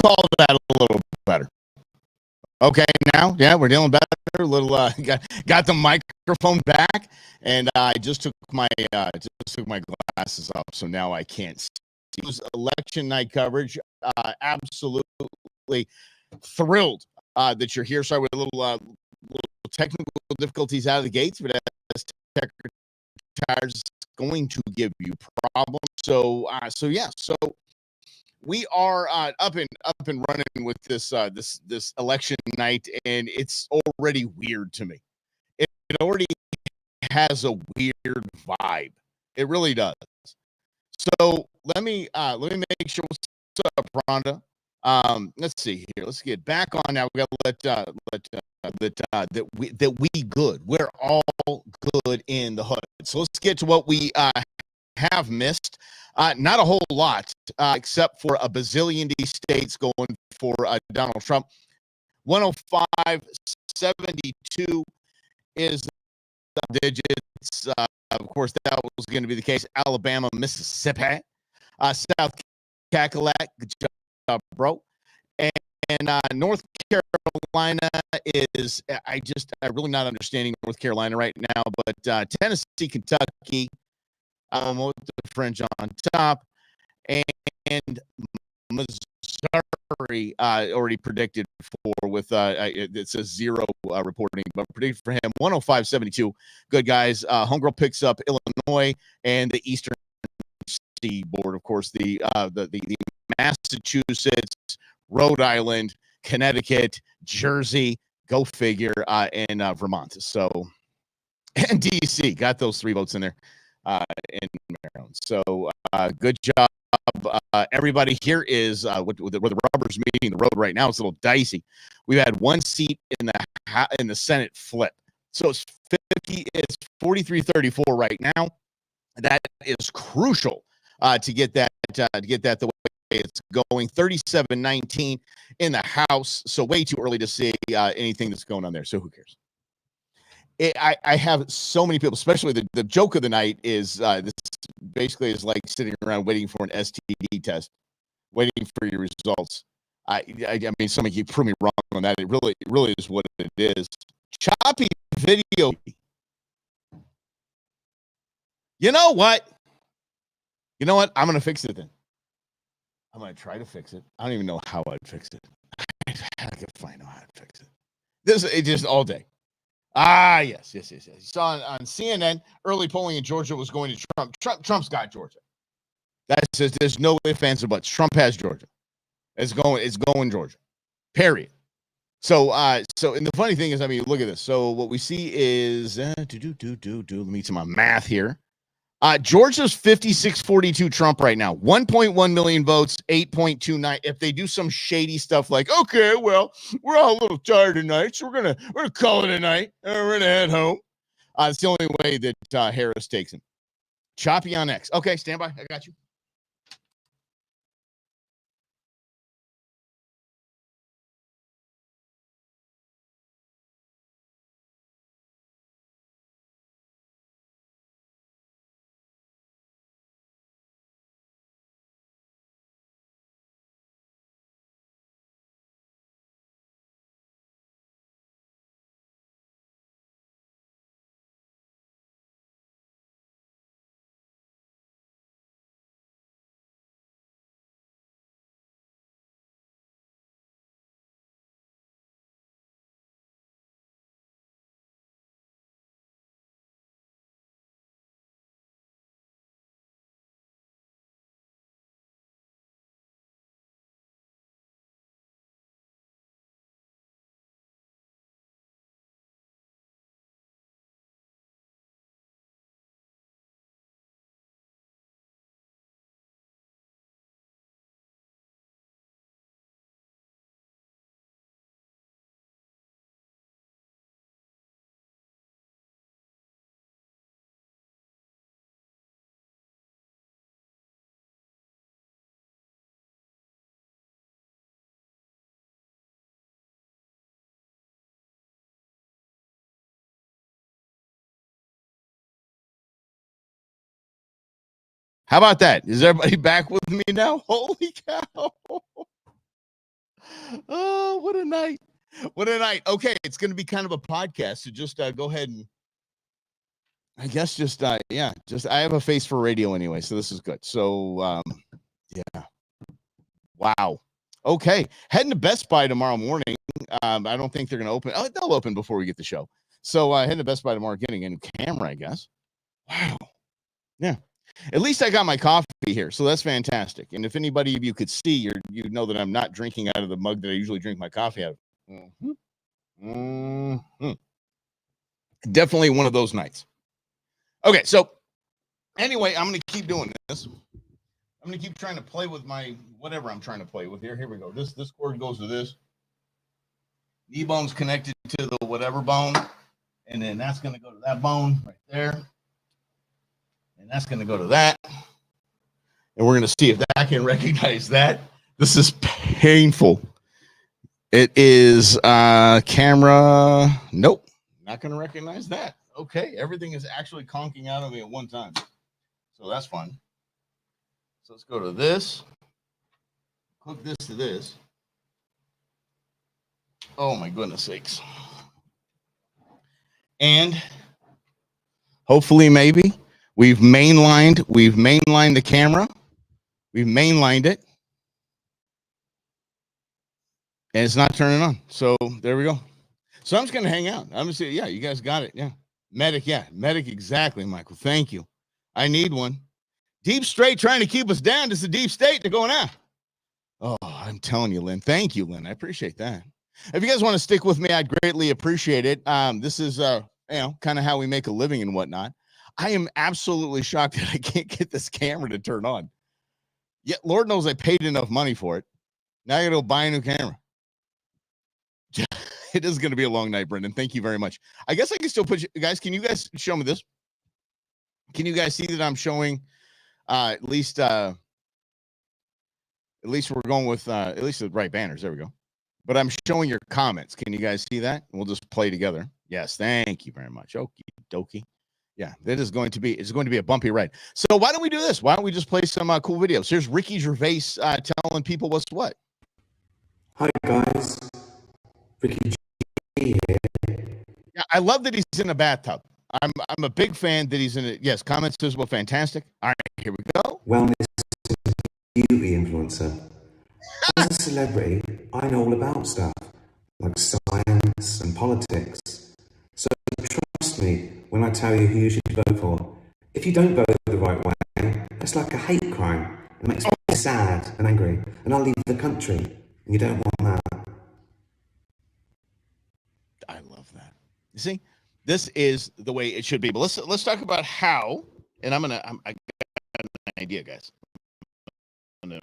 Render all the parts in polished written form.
call that a little better. Okay, now, yeah, we're dealing better. A little, got the microphone back, and I just took my glasses off, so now I can't see. It was election night coverage. Absolutely thrilled that you're here. Sorry, with a little technical difficulties out of the gates, but as tech retires, going to give you problems. So yeah, so we are up and running with this election night, and it's already weird to me. It already has a weird vibe. It really does. So let me make sure. What's up, Rhonda? Let's see here. Let's get back on now. We got to that we good. We're all good in the hood. So let's get to what we have missed. Not a whole lot, except for a bazillion D states going for Donald Trump. 105.72 is the digits. Of course, that was going to be the case. Alabama, Mississippi, South Cackalack, good job, bro. And North Carolina is, I'm really not understanding North Carolina right now, but Tennessee, Kentucky, with the French on top, and Missouri already predicted for with it says zero reporting, but predicted for him 105.72. Good guys. Homegirl picks up Illinois and the Eastern Seaboard, of course, the Massachusetts, Rhode Island, Connecticut, Jersey, go figure, and Vermont. So, and DC got those 3 votes in there in Maryland. So, good job. Everybody. Here is where the rubber's meeting the road right now. It's a little dicey. We've had 1 seat in the Senate flip, so it's 43-34 right now. That is crucial to get that the way it's going. 37-19 in the House, so way too early to see anything that's going on there. So who cares? I have so many people, especially the joke of the night is this basically is like sitting around waiting for an STD test, waiting for your results. I mean, somebody can prove me wrong on that. It really is what it is. Choppy video. You know what? I'm going to fix it then. I'm going to try to fix it. I don't even know how I'd fix it. I could find out how to fix it. It's just all day. Yes. You saw on CNN, early polling in Georgia was going to Trump. Trump's got Georgia. There's no ifs, ands, or buts. Trump has Georgia. It's going Georgia. Period. So, and the funny thing is, I mean, look at this. So what we see is, let me do my math here. Georgia's 56-42 Trump right now. 1.1 million votes, 8.29. If they do some shady stuff like, okay, well, we're all a little tired tonight, so we're gonna call it a night, and we're gonna head home. It's the only way that Harris takes him. Choppy on X. Okay, stand by. I got you. How about that? Is everybody back with me now? Holy cow. Oh, what a night. What a night. Okay, it's going to be kind of a podcast, so just go ahead and I guess just I have a face for radio anyway, so this is good. So yeah. Wow. Okay. Heading to Best Buy tomorrow morning. I don't think they're going to open. Oh, they'll open before we get the show. So heading to Best Buy tomorrow, getting a new camera, I guess. Wow. Yeah. At least I got my coffee here, so that's fantastic. And if anybody of you could see, you know that I'm not drinking out of the mug that I usually drink my coffee out of. Definitely one of those nights. Okay, so anyway, I'm going to keep doing this. I'm going to keep trying to play with my whatever I'm trying to play with here. Here we go. This cord goes to this. Knee bone's connected to the whatever bone, and then that's going to go to that bone right there. And that's going to go to that. And we're going to see if that can recognize that. This is painful. It is camera. Nope. Not going to recognize that. Okay. Everything is actually conking out of me at one time. So that's fun. So let's go to this. Hook this to this. Oh, my goodness sakes. And hopefully, maybe. We've mainlined the camera. We've mainlined it. And it's not turning on. So there we go. So I'm just going to hang out. I'm going to say, yeah, you guys got it. Yeah. Medic, exactly, Michael. Thank you. I need one. Deep State trying to keep us down. This is the deep state. They're going out. Oh, I'm telling you, Lynn. Thank you, Lynn. I appreciate that. If you guys want to stick with me, I'd greatly appreciate it. This is, kind of how we make a living and whatnot. I am absolutely shocked that I can't get this camera to turn on. Yet, Lord knows I paid enough money for it. Now I got to go buy a new camera. It is going to be a long night, Brendan. Thank you very much. I guess I can still put you guys. Can you guys show me this? Can you guys see that I'm showing at least we're going with at least the right banners. There we go. But I'm showing your comments. Can you guys see that? We'll just play together. Yes, thank you very much. Okie dokie. Yeah, it's going to be a bumpy ride. So why don't we do this? Why don't we just play some cool videos? Here's Ricky Gervais telling people what's what. Hi guys, Ricky G here. Yeah, I love that he's in a bathtub. I'm a big fan that he's in it. Yes, comments as well, fantastic. All right, here we go. Wellness beauty influencer. As a celebrity, I know all about stuff like science and politics. So trust me when I tell you who you should vote for. If you don't vote the right way, it's like a hate crime. It makes me sad and angry, and I'll leave the country. And you don't want that. I love that. You see, this is the way it should be. But let's talk about how. And I got an idea, guys. I'm gonna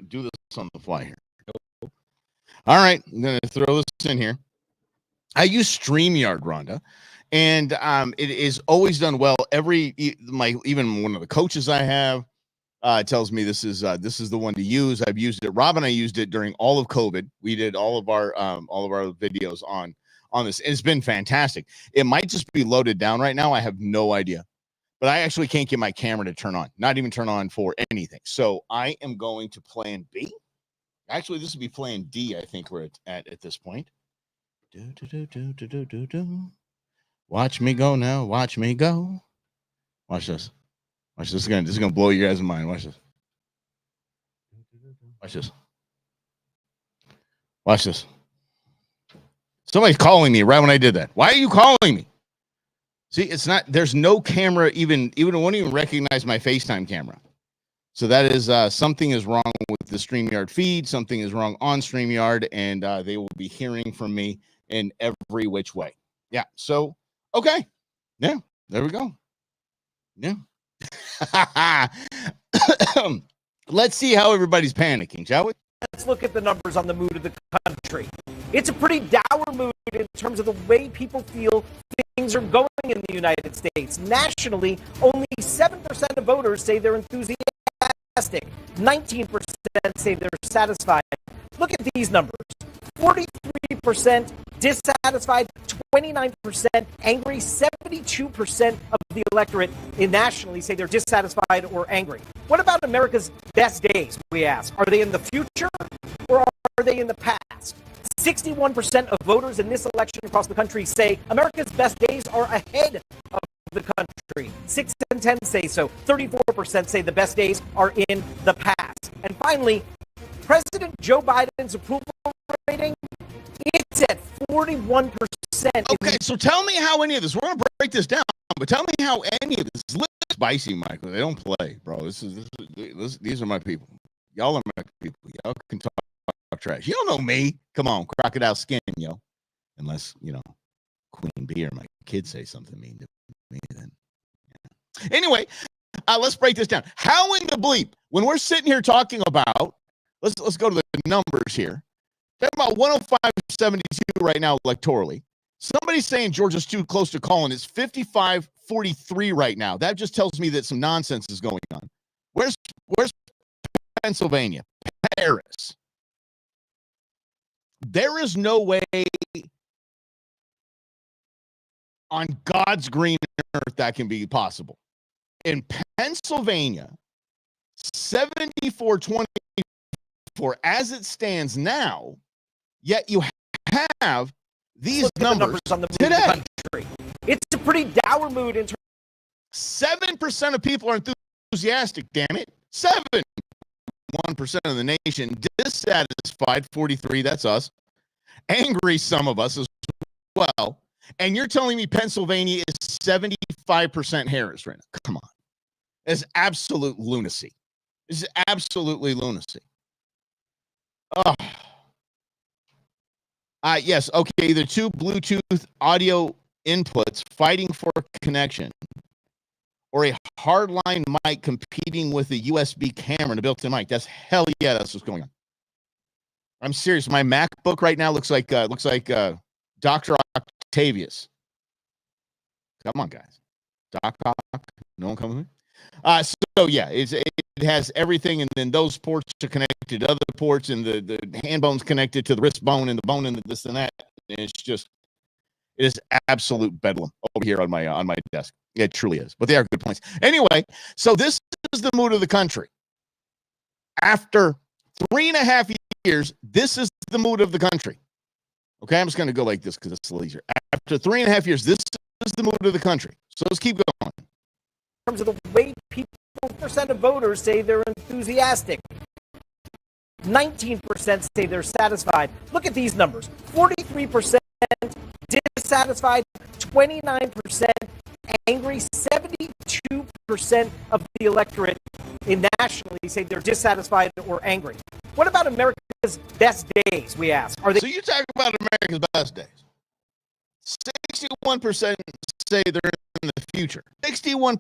do this on the fly here. All right, I'm gonna throw this in here. I use StreamYard, Rhonda, and it is always done well. Even one of the coaches I have tells me this is the one to use. I've used it. Rob and I used it during all of COVID. We did all of our videos on this. It's been fantastic. It might just be loaded down right now. I have no idea, but I actually can't get my camera to turn on. Not even turn on for anything. So I am going to plan B. Actually, this would be plan D. I think we're at this point. Watch me go now. Watch me go. Watch this. Watch this. This is gonna blow you guys' mind. Watch this. Watch this. Watch this. Somebody's calling me right when I did that. Why are you calling me? See, it's not. There's no camera. Even it won't even recognize my FaceTime camera. So that is something is wrong with the StreamYard feed. Something is wrong on StreamYard, and they will be hearing from me in every which way. Yeah. So, okay. Yeah. There we go. Yeah. Let's see how everybody's panicking, shall we? Let's look at the numbers on the mood of the country. It's a pretty dour mood in terms of the way people feel things are going in the United States. Nationally, only 7% of voters say they're enthusiastic. 19% say they're satisfied. Look at these numbers. 43% dissatisfied, 29% angry, 72% of the electorate nationally say they're dissatisfied or angry. What about America's best days, we ask? Are they in the future or are they in the past? 61% of voters in this election across the country say America's best days are ahead of the country. 6 and 10 say so. 34% say the best days are in the past. And finally, President Joe Biden's approval rating, it's at 41%. Okay, so tell me how any of this, we're going to break this down, but tell me how any of this is spicy, Michael. They don't play, bro. These are my people. Y'all are my people. Y'all can talk trash. You don't know me. Come on, crocodile skin, yo. Unless, Queen Bee or my kids say something mean to me, then. Yeah. Anyway, let's break this down. How in the bleep, when we're sitting here talking about, let's go to the numbers here. Talking about 105-72 right now electorally. Somebody's saying Georgia's too close to calling. It's 55-43 right now. That just tells me that some nonsense is going on. Where's Pennsylvania? Paris. There is no way on God's green earth that can be possible. In Pennsylvania, 74-24 as it stands now, yet you have these numbers on the today. Of the country. It's a pretty dour mood in terms. 7% of people are enthusiastic, damn it. 1% of the nation dissatisfied, 43, that's us. Angry, some of us as well. And you're telling me Pennsylvania is 75% Harris right now? Come on. It's absolute lunacy. This is absolutely lunacy. Yes, okay, the two Bluetooth audio inputs fighting for connection, or a hardline mic competing with a USB camera and a built-in mic. That's hell yeah, that's what's going on. I'm serious. My MacBook right now looks like Dr. Octavius. Come on, guys. Doc, no one coming with me? So yeah, it has everything, and then those ports are connected to other ports, and the hand bone's connected to the wrist bone, and the bone, and this and that. And it is absolute bedlam over here on my desk. It truly is. But they are good points. Anyway, so this is the mood of the country. After 3.5 years, this is the mood of the country. Okay, I'm just going to go like this because it's a little easier. After 3.5 years, this is the mood of the country. So let's keep going. In terms of the way people, percent of voters say they're enthusiastic. 19% say they're satisfied. Look at these numbers. 43% dissatisfied, 29% angry, 72% of the electorate nationally say they're dissatisfied or angry. What about America's best days, we ask? Are they? So you talk about America's best days. 61% say they're in the future. 61%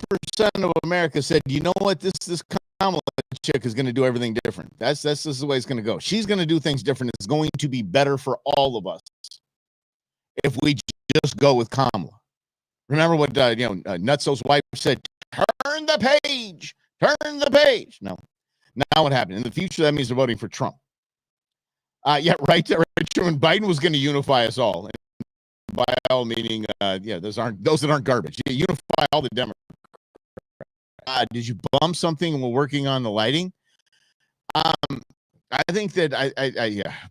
of America said, you know what, this Kamala chick is going to do everything different. This is the way it's going to go. She's going to do things different. It's going to be better for all of us if we just go with Kamala. Remember what Nutso's wife said, turn the page. No. Now what happened? In the future, that means they're voting for Trump. Right there. When Biden was going to unify us all. And by all meaning, those that aren't garbage. You unify all the Democrats. Did you bump something when we're working on the lighting? I think that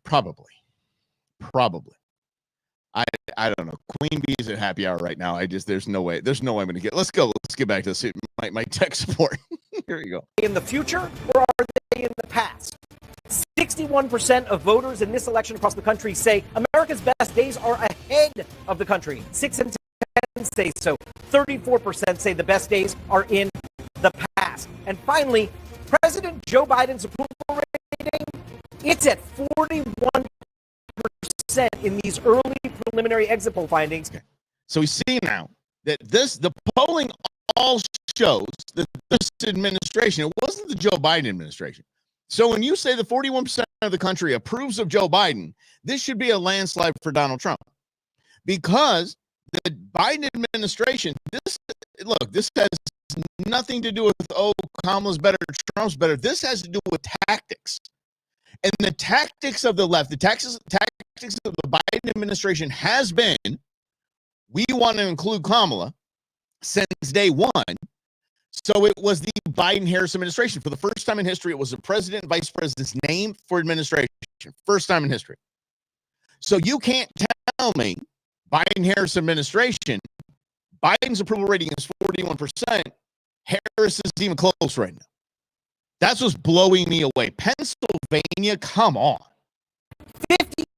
probably. I don't know. Queen Bee's at happy hour right now. There's no way I'm going to get. Let's get back to this. My tech support. Here we go. In the future, or are they in the past? 61% of voters in this election across the country say America's best days are ahead of the country. 6 and 10 say so. 34% say the best days are in the past. And finally, President Joe Biden's approval rating, it's at 41% in these early preliminary exit poll findings. Okay. So we see now that the polling all shows that this administration, it wasn't the Joe Biden administration. So when you say the 41% of the country approves of Joe Biden, this should be a landslide for Donald Trump. Because the Biden administration, this has nothing to do with, Kamala's better, Trump's better. This has to do with tactics. And the tactics of the left, the tactics of the Biden administration has been, we want to include Kamala since day one. So it was the Biden-Harris administration. For the first time in history, it was the president and vice president's name for administration. First time in history. So you can't tell me Biden-Harris administration, Biden's approval rating is 41%. Harris is even close right now. That's what's blowing me away. Pennsylvania, come on.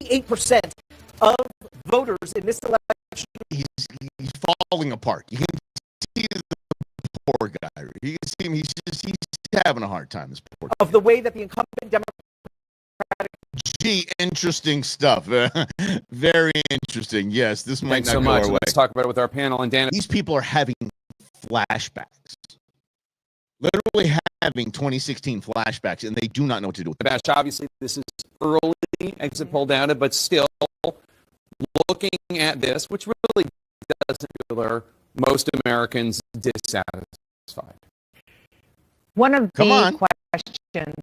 58% of voters in this election. He's falling apart. You can see the poor guy. You can see him. He's having a hard time. This poor guy. Of the way that the incumbent Democratic. Gee, interesting stuff. Very interesting. Yes, this might Thanks not so go much. our way. Let's talk about it with our panel. And Dan, These people are having flashbacks. Literally having 2016 flashbacks, and they do not know what to do with it. Bash, obviously, this is early exit poll data, but still looking at this, which really doesn't feel most Americans dissatisfied. One of Come the on. questions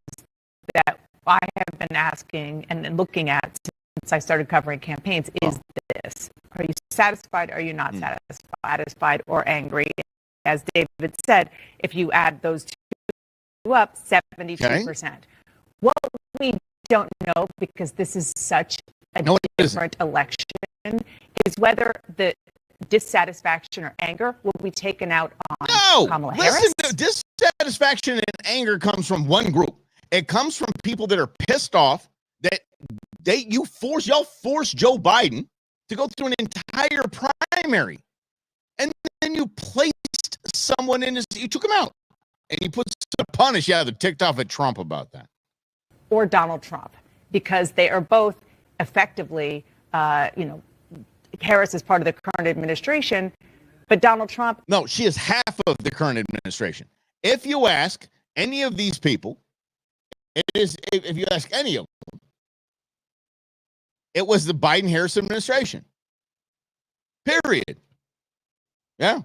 that I have been asking and looking at since I started covering campaigns is this. Are you satisfied? Are you not satisfied or angry? As David said, if you add those two up, 72%. What we don't know, because this is such a different election, is whether the dissatisfaction or anger will be taken out on Kamala Harris. Listen, dissatisfaction and anger comes from one group. It comes from people that are pissed off that y'all forced Joe Biden to go through an entire primary, and then you placed someone you took him out, and you put a punish. Yeah, they're ticked off at Trump about that, or Donald Trump, because they are both effectively, Harris is part of the current administration, but Donald Trump. No, she is half of the current administration. If you ask any of these people, if you ask any of them, it was the Biden-Harris administration. Period. Yeah.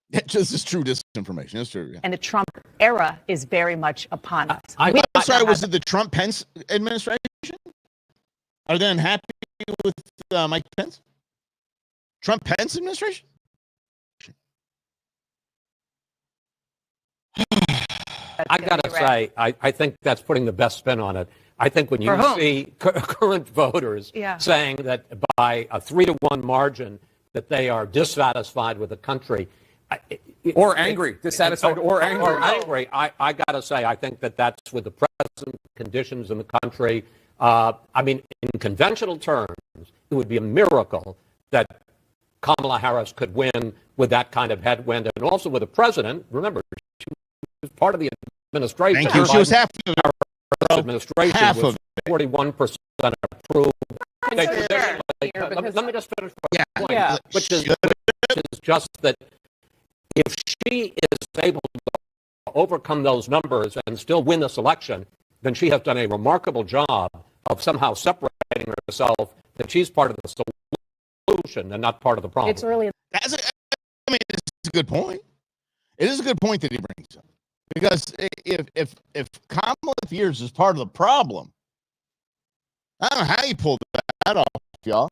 This is true disinformation. It's true. Yeah. And the Trump era is very much upon us. I'm sorry, was it the Trump-Pence administration? Are they unhappy with Mike Pence? Trump-Pence administration? I got to say, I think that's putting the best spin on it. I think when you see current voters saying that by a 3-to-1 margin that they are dissatisfied with the country. Or angry, dissatisfied or angry. Or angry. I got to say, I think that that's with the present conditions in the country. I mean, in conventional terms, it would be a miracle that Kamala Harris could win with that kind of headwind, and also with a president. Remember, she was part of the administration. Thank you. She was half of the administration. Half was of 41% approved. Let Let me just finish my point, Yeah. which is just that if she is able to overcome those numbers and still win this election, then she has done a remarkable job of somehow separating herself that she's part of the solution and not part of the problem. It's early. It's a good point. It is a good point that he brings up. Because if Kamala Harris is part of the problem, I don't know how you pulled that off, y'all.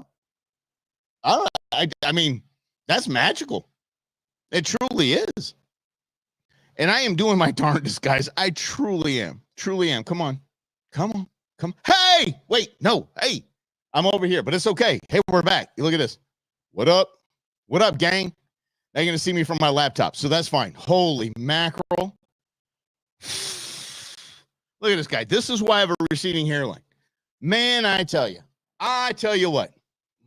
I mean, that's magical. It truly is. And I am doing my darndest, guys. I truly am. Truly am. Come on. Hey! Wait, no. Hey! I'm over here, but it's okay. Hey, we're back. Look at this. What up? What up, gang? Now you're going to see me from my laptop, so that's fine. Holy mackerel. Look at this guy. This is why I have a receding hairline. Man, I tell you what.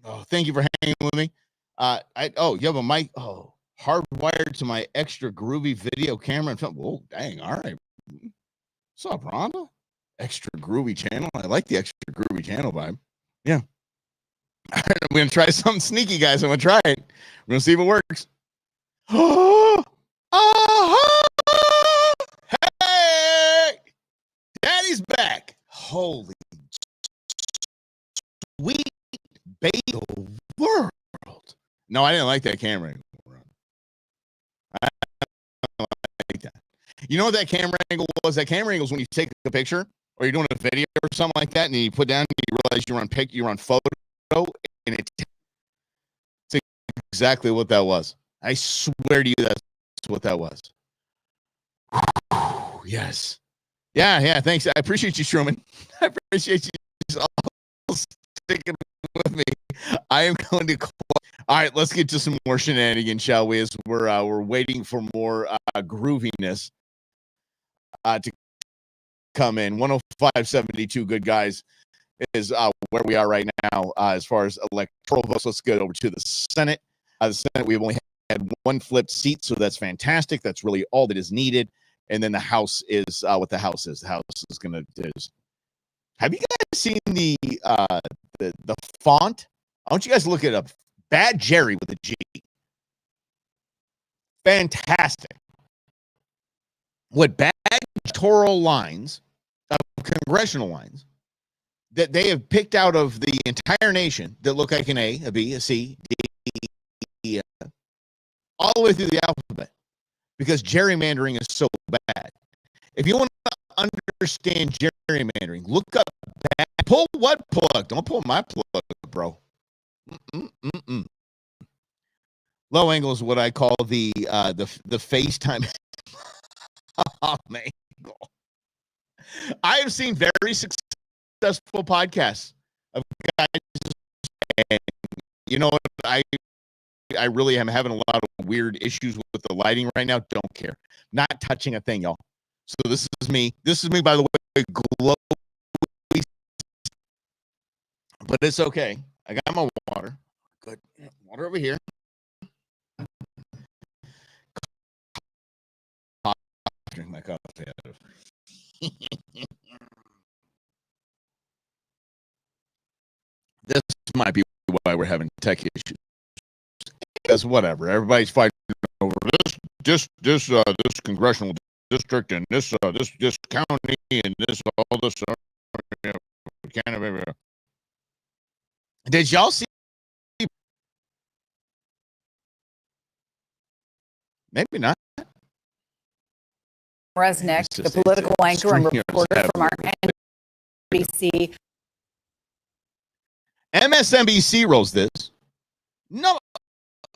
Oh, thank you for hanging with me. You have a mic. Oh, hardwired to my extra groovy video camera and film. Oh, dang. All right. What's up, Rhonda? Extra groovy channel. I like the extra groovy channel vibe. Yeah. I'm going to try something sneaky, guys. I'm going to try it. We're going to see if it works. Hey! Daddy's back. Holy sweet baby world. No, I didn't like that camera angle. I don't like that. You know what that camera angle was? That camera angle is when you take a picture or you're doing a video or something like that, and you put down, you realize you're on photo, and it's exactly what that was. I swear to you, that's what that was. Yes. Yeah. Thanks. I appreciate you, Truman. I appreciate you all sticking with me. I am going to. All right, let's get to some more shenanigans, shall we? As we're waiting for more grooviness to come in. 105.72, good guys, is where we are right now as far as electoral votes. Let's get over to the Senate. The Senate, we've only had one flipped seat, so that's fantastic. That's really all that is needed. And then the House is what the House is. The House is going to do. Have you guys seen the font? I want you guys to look it up. Bad Jerry with a G. Fantastic. What bad electoral lines, congressional lines, that they have picked out of the entire nation that look like an A, a B, a C, D, E, F, all the way through the alphabet, because gerrymandering is so bad. If you want to understand gerrymandering, look up bad. Pull what plug? Don't pull my plug, bro. Low angle is what I call the FaceTime angle. I have seen very successful podcasts of guys, and you know what? I really am having a lot of weird issues with the lighting right now. Don't care. Not touching a thing, y'all. So this is me. This is me, by the way, glowy, but it's okay. I got my water. Good. Water over here. Drink my coffee out of. This might be why we're having tech issues. Because whatever. Everybody's fighting over this congressional district and this county and this all this. Did y'all see? Maybe not. Resnick, the political anchor and reporter from our NBC. MSNBC rolls this. No,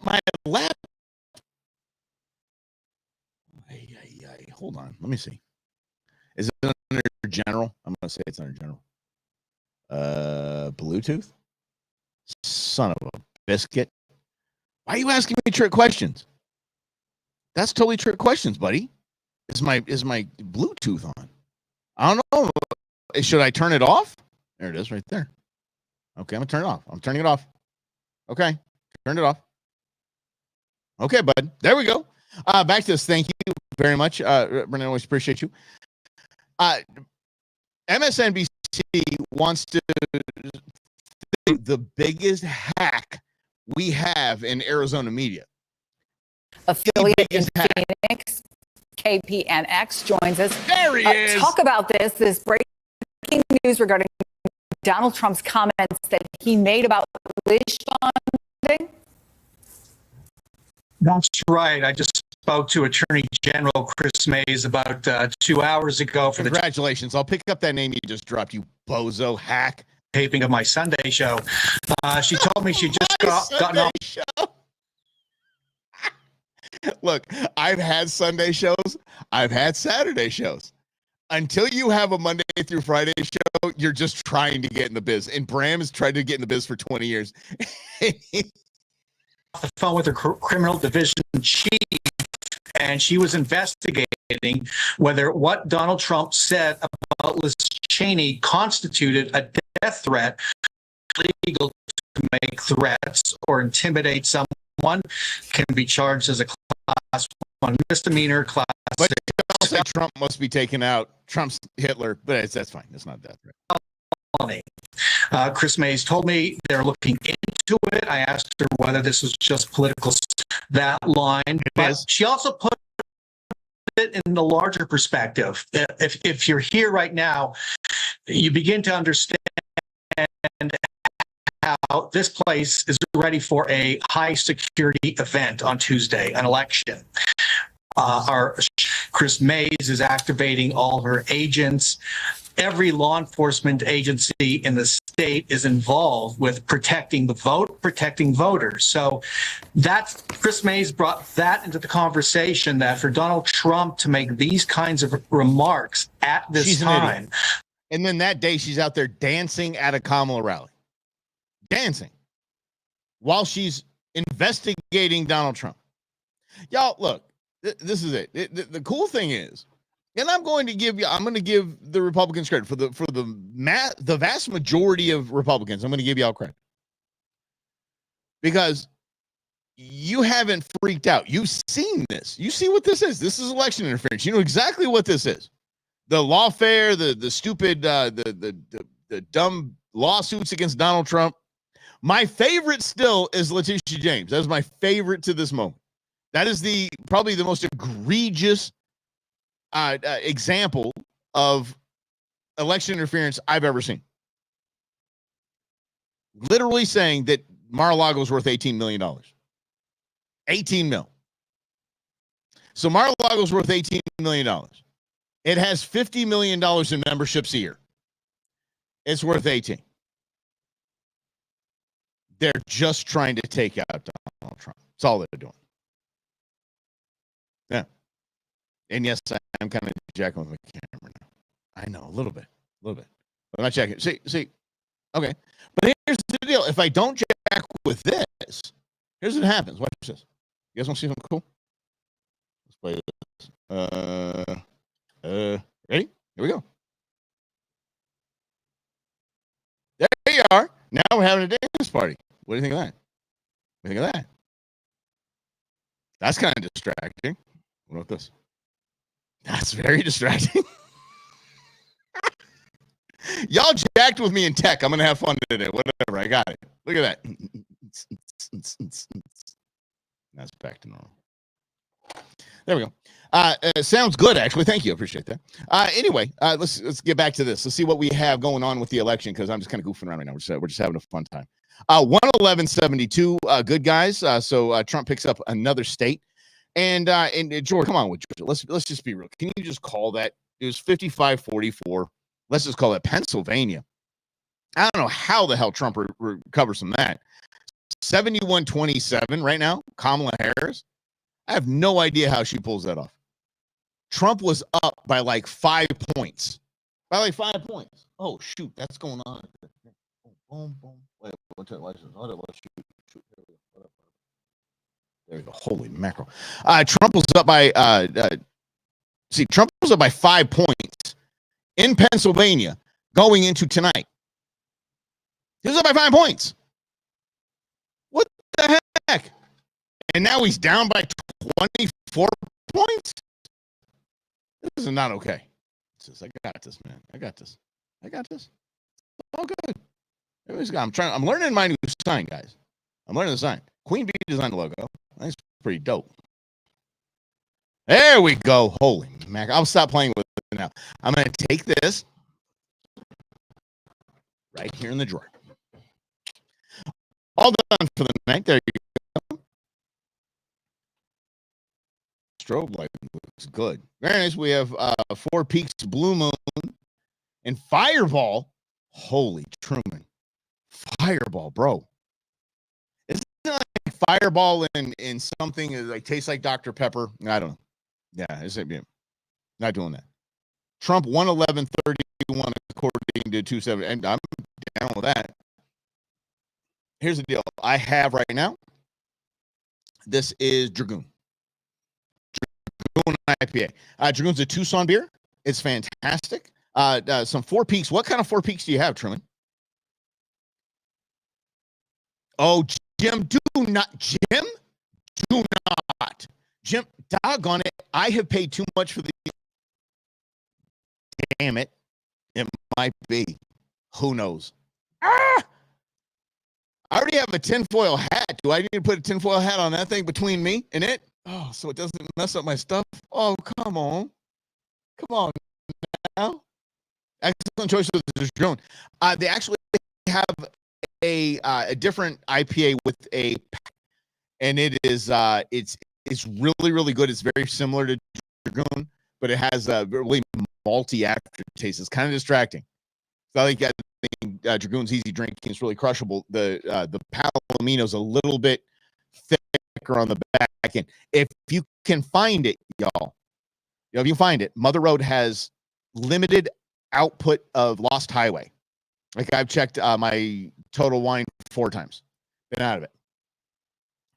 my lap. Hold on. Let me see. Is it under general? I'm going to say it's under general. Bluetooth? Son of a biscuit. Why are you asking me trick questions? That's totally trick questions, buddy. Is my Bluetooth on? I don't know. Should I turn it off? There it is right there. Okay, I'm going to turn it off. I'm turning it off. Okay, turned it off. Okay, bud. There we go. Back to this. Thank you very much. Brennan, always appreciate you. MSNBC wants to the biggest hack we have in Arizona media. Affiliate in Phoenix, KPNX joins us. There he is. Talk about this breaking news regarding Donald Trump's comments that he made about witch funding. That's right. I just spoke to Attorney General Chris Mays about 2 hours ago for Congratulations. I'll pick up that name you just dropped, you bozo hack. Taping of my Sunday show. She told me she just gotten off. Show. Look, I've had Sunday shows. I've had Saturday shows. Until you have a Monday through Friday show, you're just trying to get in the biz. And Bram has tried to get in the biz for 20 years. Off the phone with her criminal division chief, and she was investigating whether what Donald Trump said about Liz Cheney constituted a death threat, legal to make threats or intimidate someone, can be charged as a class 1 misdemeanor, class but say Trump must be taken out. Trump's Hitler, but that's fine. It's not that threat. Chris Mays told me they're looking into it. I asked her whether this was just political, that line. But she also put it in the larger perspective. If you're here right now, you begin to understand how this place is ready for a high security event on Tuesday, an election. Our Chris Mays is activating all her agents. every law enforcement agency in the state is involved with protecting the vote, protecting voters. So that's Chris Mays brought that into the conversation, that for Donald Trump to make these kinds of remarks at this She's an time. idiot. And then that day she's out there dancing at a Kamala rally. Dancing. While she's investigating Donald Trump. Y'all, look, this is it. The cool thing is, and I'm going to give the Republicans credit for the vast majority of Republicans. I'm going to give y'all credit because you haven't freaked out. You've seen this. You see what this is. This is election interference. You know exactly what this is. The lawfare, the stupid, the dumb lawsuits against Donald Trump. My favorite still is Letitia James. That is my favorite to this moment. That is probably the most egregious example of election interference I've ever seen. Literally saying that Mar-a-Lago is worth $18 million. 18 mil. So Mar-a-Lago is worth $18 million. It has $50 million in memberships a year. It's worth 18. They're just trying to take out Donald Trump. That's all they're doing. Yeah. And yes, I'm kind of jacking with my camera now. I know, a little bit. I'm not checking. See. Okay. But here's the deal. If I don't jack with this, here's what happens. Watch this. You guys want to see something cool? Let's play this. Ready? Here we go. There you are. Now we're having a dance party. What do you think of that? What do you think of that? That's kind of distracting. What about this? That's very distracting. Y'all jacked with me in tech. I'm going to have fun today. Whatever. I got it. Look at that. That's back to normal. There we go. Sounds good, actually. Thank you. I appreciate that. Anyway, let's get back to this. Let's see what we have going on with the election, because I'm just kind of goofing around right now. We're just having a fun time. 111-72, good guys. So Trump picks up another state. And George, come on with Georgia. Let's just be real. Can you just call that? It was 55-44. Let's just call it Pennsylvania. I don't know how the hell Trump recovers from that. 71-27 right now, Kamala Harris. I have no idea how she pulls that off. Trump was up by like 5 points. Oh, shoot. That's going on. Boom, boom. Wait, what's that license? Let's shoot. There we go. Holy mackerel. Trump was up by Trump was up by 5 points in Pennsylvania going into tonight. He was up by 5 points. What the heck? And now he's down by 24 points. This is not okay. I got this, man. I got this. All good. I'm learning my new sign, guys. I'm learning the sign. Queen Bee designed the logo. That's pretty dope. There we go. Holy mac. I'll stop playing with it now. I'm going to take this right here in the drawer. All done for the night. There you go. Strobe light looks good. Very nice. We have Four Peaks Blue Moon and Fireball. Holy Truman. Fireball, bro. Isn't it like Fireball in something that like tastes like Dr. Pepper? I don't know. Yeah, not doing that. Trump 111-31 according to 270. And I'm down with that. Here's the deal. I have right now. This is Dragoon. Dragoon IPA. Dragoon's a Tucson beer. It's fantastic. Some Four Peaks. What kind of Four Peaks do you have, Truman? Oh, Jim, do not. Jim, doggone it. I have paid too much for the. Damn it. It might be. Who knows? I already have a tinfoil hat. Do I need to put a tinfoil hat on that thing between me and it? Oh, so it doesn't mess up my stuff? Oh, come on. Come on now. Excellent choice with the drone. They actually have a different IPA with a pack, and it is it's really, really good. It's very similar to Dragoon, but it has really malty aftertaste. It's kind of distracting. So I think Dragoon's Easy Drinking is really crushable. The Palomino is a little bit thicker on the back end. If you can find it, y'all, if you find it, Mother Road has limited output of Lost Highway. Like I've checked my Total Wine 4 times. Been out of it.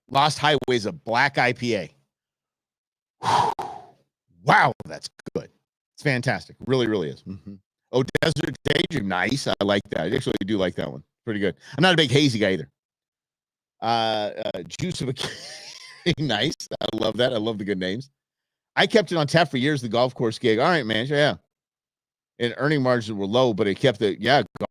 Lost Highway is a black IPA. Wow, that's good. It's fantastic. Really, really is. Mm-hmm. Oh, Desert Daydream. Nice. I like that. I actually do like that one. Pretty good. I'm not a big hazy guy either. Juice of a Nice. I love that. I love the good names. I kept it on tap for years, the golf course gig. All right, man. Yeah. And earning margins were low, but it kept the,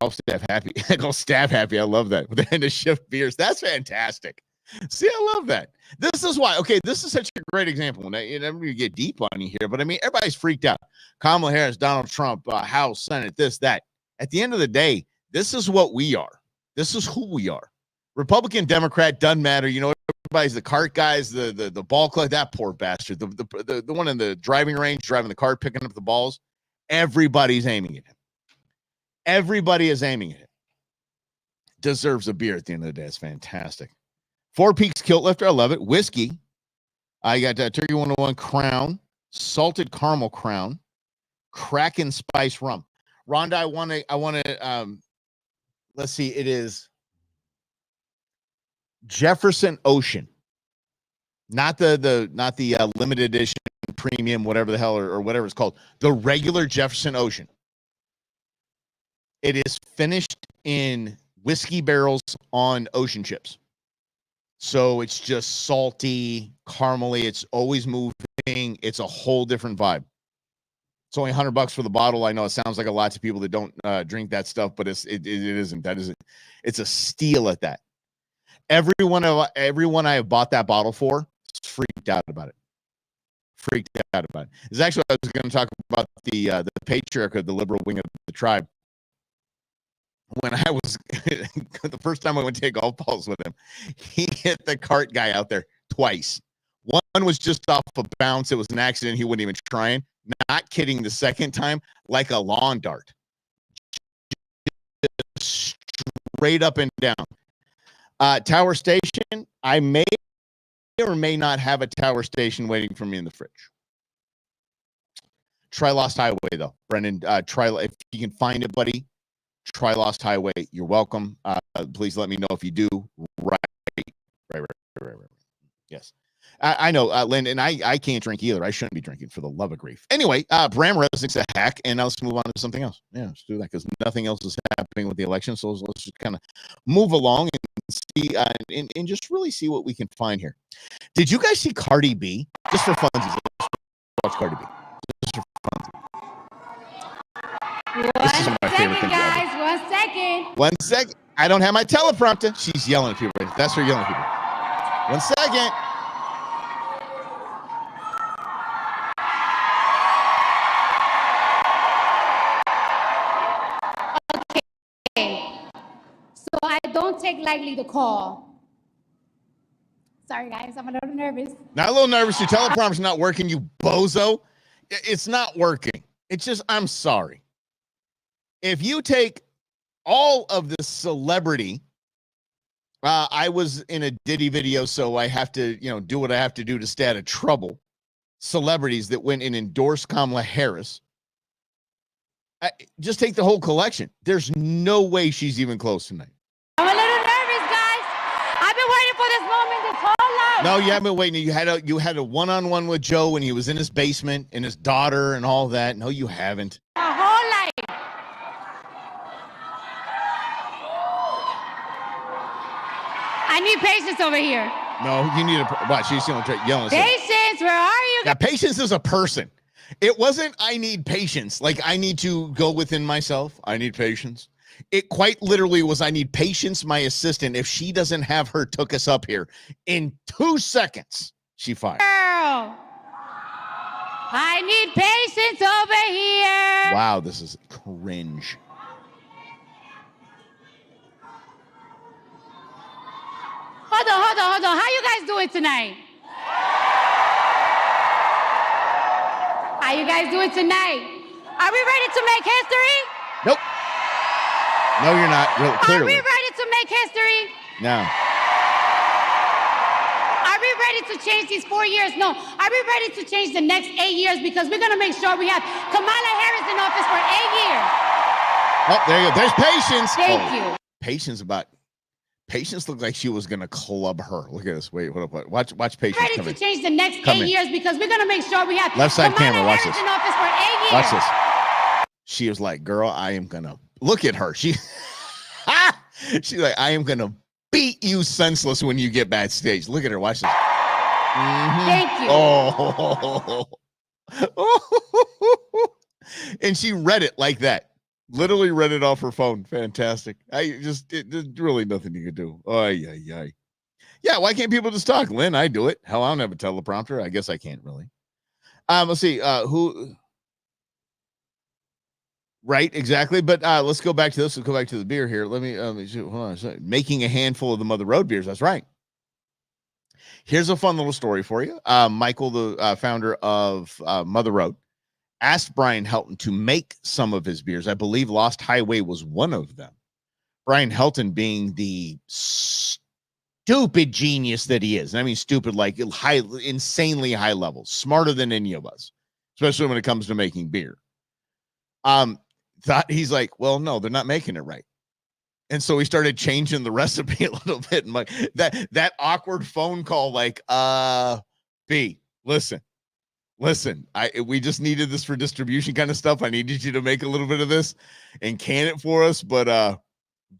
golf staff happy. Golf staff happy. I love that. With the end of shift beers. That's fantastic. See, I love that. This is why. Okay, this is such a great example. And I'm going to get deep on you here, but I mean, everybody's freaked out. Kamala Harris, Donald Trump, House, Senate, this, that. At the end of the day, this is what we are. This is who we are. Republican, Democrat, doesn't matter. You know, everybody's the cart guys, the ball club. That poor bastard. The one in the driving range, driving the cart, picking up the balls. Everybody's aiming at him. Everybody is aiming at him. Deserves a beer at the end of the day. It's fantastic. Four Peaks Kilt Lifter. I love it. Whiskey. I got Turkey 101 Crown. Salted Caramel Crown. Kraken Spice Rum. Rhonda, I want to, let's see. It is Jefferson Ocean. Not the limited edition premium, whatever the hell, or whatever it's called. The regular Jefferson Ocean. It is finished in whiskey barrels on ocean chips. So it's just salty, caramely. It's always moving. It's a whole different vibe. It's only $100 for the bottle. I know it sounds like a lot to people that don't drink that stuff, but it isn't. That isn't. It's a steal at that. Everyone I have bought that bottle for is freaked out about it. Freaked out about it. It's actually, I was going to talk about the patriarch of the liberal wing of the tribe. When I was the first time I went to take golf balls with him, he hit the cart guy out there twice. One was just off a bounce. It was an accident. He wasn't even trying. Not kidding. The second time, like a lawn dart. Just straight up and down. Tower Station, I may or may not have a Tower Station waiting for me in the fridge. Try Lost Highway, though. Brendan, try if you can find it, buddy. Try Lost Highway. You're welcome. Please let me know if you do. Right. Yes. I know, Lynn, and I can't drink either. I shouldn't be drinking, for the love of grief. Anyway, Bram Resnick's a hack, and now let's move on to something else. Yeah, let's do that because nothing else is happening with the election. So let's just kind of move along and see and just really see what we can find here. Did you guys see Cardi B? Just for funsies. Watch Cardi B. Just for funsies. This is one of my favorite things ever. 1 second. 1 second. I don't have my teleprompter. She's yelling at people. Right? That's her yelling at people. 1 second. So I don't take lightly the call. Sorry, guys. I'm a little nervous. Not a little nervous. Your teleprompter's not working, you bozo. It's not working. It's just, I'm sorry. If you take all of the celebrity, I was in a Diddy video, so I have to, do what I have to do to stay out of trouble. Celebrities that went and endorsed Kamala Harris. Just take the whole collection. There's no way she's even close tonight. I'm a little nervous, guys. I've been waiting for this moment this whole life. No, you haven't been waiting. You had a one-on-one with Joe when he was in his basement and his daughter and all that. No, you haven't. My whole life. I need patience over here. No, you need a watch. She's yelling. Patience, where are you? Yeah, patience is a person. It wasn't, I need patience. Like, I need to go within myself. I need patience. It quite literally was, I need patience. My assistant, if she doesn't have her, took us up here in 2 seconds. She fired. Girl, I need patience over here. Wow, this is cringe. Hold on. How you guys doing tonight? How you guys doing tonight? Are we ready to make history? Nope. No, you're not. Real Are clearly. we ready to make history? No. Are we ready to change these 4 years? No. Are we ready to change the next 8 years? Because we're going to make sure we have Kamala Harris in office for 8 years. Oh, there you go. There's Patience. Thank you. Patience looked like she was going to club her. Look at this. Wait, hold up. Watch Patience. Ready come to in. change the next Come 8 in. years because we're going to make sure we have Left side Kamala camera, watch Harris this. in office for 8 years. Watch this. She was like, girl, I am going to look at her. She's like, I am going to beat you senseless when you get backstage. Look at her. Watch this. Mhm. Thank you. Oh. And she read it like that. Literally read it off her phone. Fantastic. There's really nothing you could do. Ay. Yeah, why can't people just talk? Lynn, I do it. Hell, I don't have a teleprompter. I guess I can't really. Let's see. Who? Right, exactly. But let's go back to this. Let's go back to the beer here. Let me hold on a second. Making a handful of the Mother Road beers. That's right. Here's a fun little story for you. Michael, the founder of Mother Road, asked Brian Helton to make some of his beers. I believe Lost Highway was one of them. Brian Helton being the stupid genius that he is. And I mean stupid, like insanely high levels, smarter than any of us, especially when it comes to making beer. Thought he's like, well, no, they're not making it right. And so he started changing the recipe a little bit. And like that awkward phone call, like, B, listen, we just needed this for distribution kind of stuff. I needed you to make a little bit of this and can it for us. But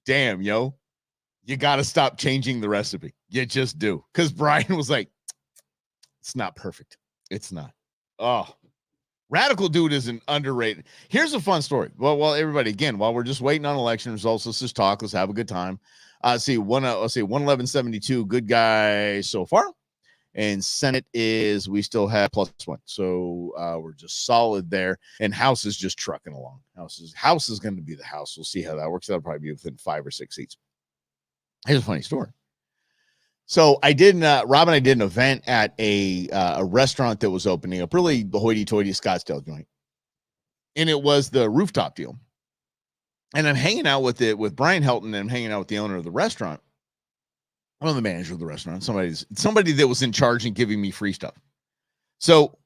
damn, yo, you got to stop changing the recipe. You just do. Because Brian was like, it's not perfect. It's not. Oh, Radical Dude is an underrated. Here's a fun story. Well, everybody, again, while we're just waiting on election results, let's just talk. Let's have a good time. Let's see 111.72, good guy so far. And Senate is, we still have +1. So we're just solid there. And House is just trucking along. House is going to be the House. We'll see how that works. That'll probably be within 5 or 6 seats. Here's a funny story. So I did, Rob and I did an event at a restaurant that was opening up, really the hoity-toity Scottsdale joint. And it was the rooftop deal. And I'm hanging out with Brian Helton, and I'm hanging out with the owner of the restaurant. Well, the manager of the restaurant, somebody that was in charge and giving me free stuff. So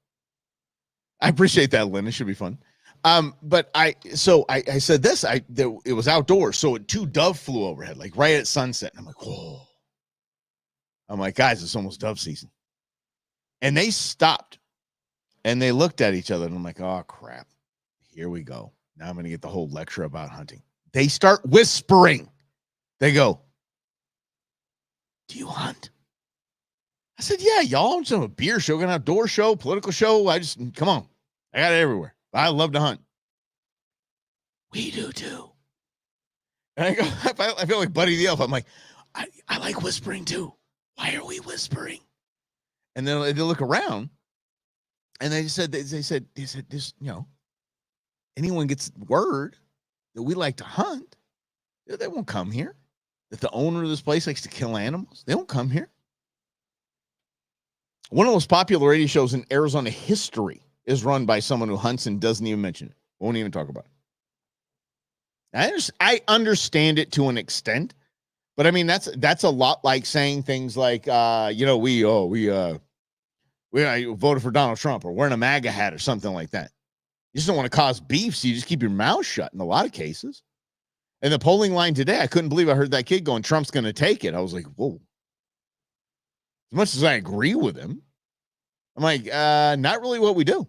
I appreciate that, Lynn. It should be fun. But I said this, it was outdoors. So 2 dove flew overhead, like right at sunset. And I'm like, whoa. I'm like, guys, it's almost dove season. And they stopped and they looked at each other and I'm like, oh crap, here we go. Now I'm going to get the whole lecture about hunting. They start whispering. They go, do you hunt? I said, yeah, y'all. I'm just a beer show, an outdoor show, political show. Come on. I got it everywhere. I love to hunt. We do too. And I go, I feel like Buddy the Elf. I'm like, I like whispering too. Why are we whispering? And then they look around and they said, this, anyone gets word that we like to hunt, they won't come here. That the owner of this place likes to kill animals, they won't come here. One of the most popular radio shows in Arizona history is run by someone who hunts and doesn't even mention it. Won't even talk about it. I understand it to an extent, but I mean that's a lot like saying things like we voted for Donald Trump or wearing a MAGA hat or something like that. You just don't want to cause beef, so you just keep your mouth shut in a lot of cases. And the polling line today, I couldn't believe I heard that kid going, Trump's going to take it. I was like, whoa. As much as I agree with him, I'm like, not really what we do.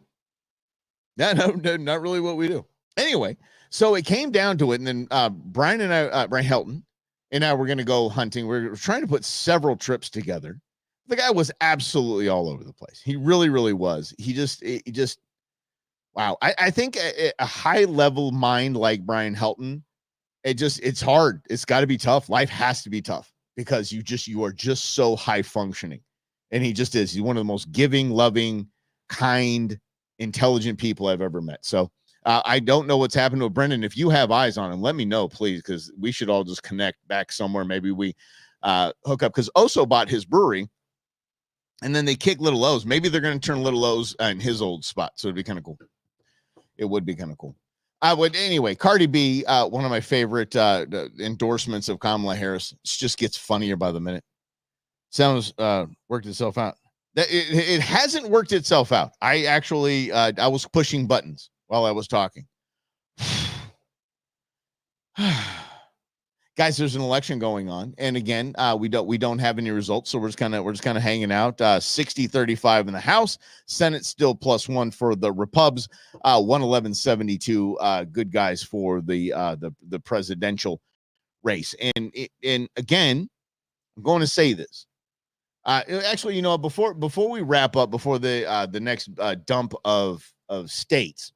No, not really what we do. Anyway, so it came down to it. And then Brian Helton and I were going to go hunting. We were trying to put several trips together. The guy was absolutely all over the place. He really, really was. He just wow. I think a high level mind like Brian Helton, it's hard. It's got to be tough. Life has to be tough because you are just so high functioning. And he just is. He's one of the most giving, loving, kind, intelligent people I've ever met. So I don't know what's happened to Brendan. If you have eyes on him, let me know, please, because we should all just connect back somewhere. Maybe we hook up because Oso bought his brewery and then they kick Little O's. Maybe they're going to turn Little O's in his old spot. So it'd be kind of cool. It would be kind of cool. Anyway, Cardi B, one of my favorite endorsements of Kamala Harris. It just gets funnier by the minute. Sounds worked itself out. It hasn't worked itself out. I actually I was pushing buttons while I was talking. Guys, there's an election going on, and again, we don't have any results, so we're just kind of hanging out. 60-35 in the House, Senate still +1 for the Repubs, 111-72 good guys for the presidential race. And again, I'm going to say this. Actually, before we wrap up, before the next dump of states,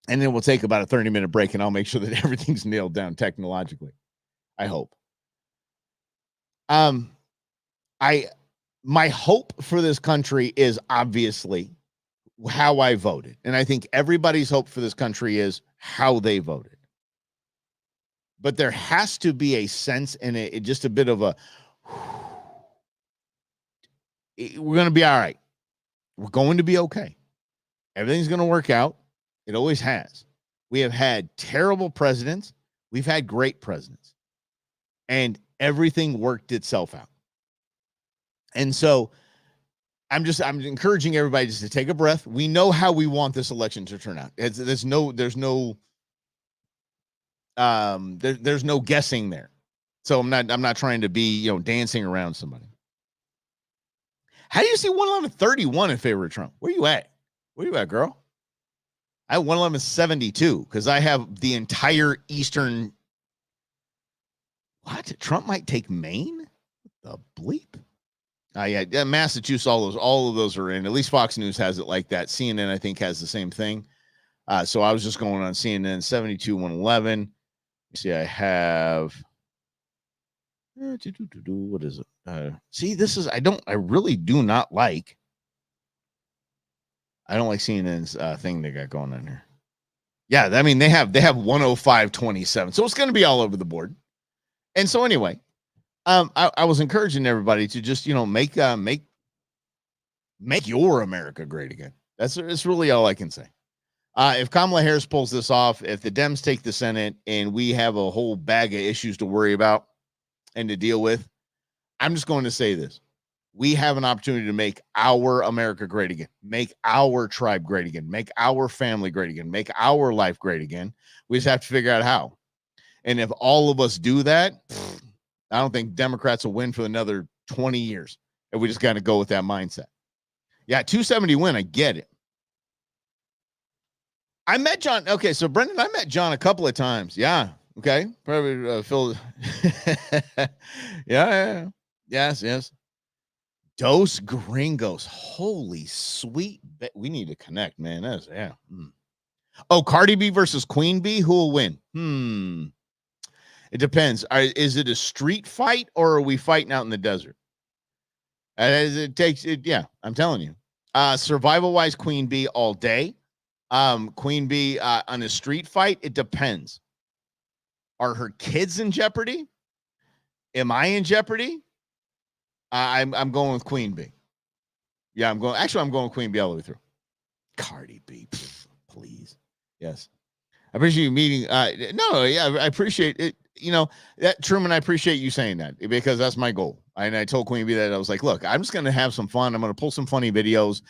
and then we'll take about a 30-minute break, and I'll make sure that everything's nailed down technologically. I hope. My hope for this country is obviously how I voted, and I think everybody's hope for this country is how they voted. But there has to be a sense and just a bit of a. We're going to be all right. We're going to be okay. Everything's going to work out. It always has. We have had terrible presidents. We've had great presidents. And everything worked itself out. And so I'm encouraging everybody just to take a breath. We know how we want this election to turn out. There's no guessing there. So I'm not trying to be, dancing around somebody. How do you see 111-31 in favor of Trump? Where you at? Where you at, girl? I have 111-72 because I have the entire Eastern. What? Trump might take Maine? The bleep? Yeah, Massachusetts, all of those are in. At least Fox News has it like that. CNN, I think, has the same thing. So I was just going on CNN, 72-111. See, I have. What is it? See, this is, I really do not like. I don't like CNN's thing they got going on here. Yeah, I mean, they have 105-27. So it's going to be all over the board. And so anyway, I was encouraging everybody to just, make your America great again. It's really all I can say. If Kamala Harris pulls this off, if the Dems take the Senate and we have a whole bag of issues to worry about and to deal with, I'm just going to say this. We have an opportunity to make our America great again, make our tribe great again, make our family great again, make our life great again. We just have to figure out how. And if all of us do that, I don't think Democrats will win for another 20 years. And we just got to go with that mindset. Yeah, 270 win. I get it. I met John. Okay, so Brendan, I met John a couple of times. Yeah. Okay. Probably Phil. Yeah. Yes. Dos Gringos. Holy sweet. We need to connect, man. That's, yeah. Oh, Cardi B versus Queen Bee. Who will win? It depends. Is it a street fight or are we fighting out in the desert? Yeah, I'm telling you. Survival-wise, Queen Bee all day. Queen Bee on a street fight, it depends. Are her kids in jeopardy? Am I in jeopardy? I'm going with Queen Bee. Yeah, I'm going Queen Bee all the way through. Cardi B, please. Yes. I appreciate you meeting. No, yeah, I appreciate it. That Truman, I appreciate you saying that because that's my goal. And I told Queen Bee that I was like, look, I'm just going to have some fun. I'm going to pull some funny videos.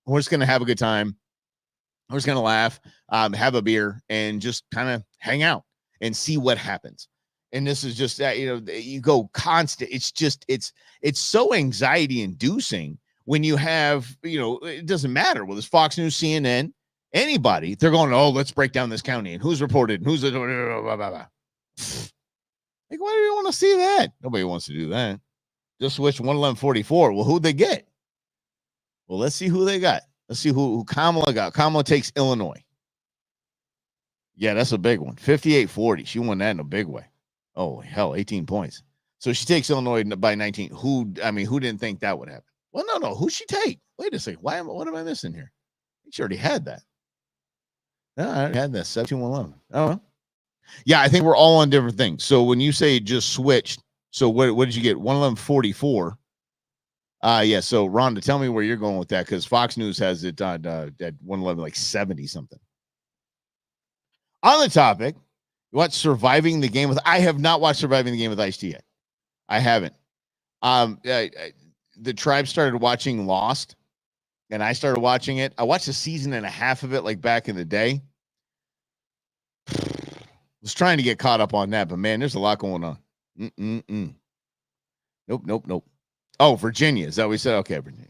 We're just going to have a good time. We're just going to laugh, have a beer, and just kind of hang out and see what happens. And this is just that, you go constant. It's just, it's so anxiety inducing when you have, it doesn't matter. Well, it's Fox News, CNN, anybody. They're going, oh, let's break down this county and who's reported and who's blah, blah, blah. Like, why do you want to see that? Nobody wants to do that. Just switch 111-44. Well, who'd they get? Well, let's see who they got. Let's see who Kamala got. Kamala takes Illinois. Yeah, that's a big one. 58-40. She won that in a big way. Oh, hell, 18 points. So she takes Illinois by 19. Who didn't think that would happen? Well, no. Who'd she take? Wait a second. What am I missing here? She already had that. No, I already had that. 17-11. Oh, well. Yeah, I think we're all on different things. So when you say just switched, so what did you get? 111-44. Yeah. So Rhonda, tell me where you're going with that because Fox News has it at 111 like 70 something. On the topic, you watch Surviving the Game with. I have not watched Surviving the Game with Ice-T yet. I haven't. The tribe started watching Lost, and I started watching it. I watched a season and a half of it, like back in the day. Was trying to get caught up on that, but man, there's a lot going on. Nope. Oh, Virginia. Is that what we said? Okay, Virginia.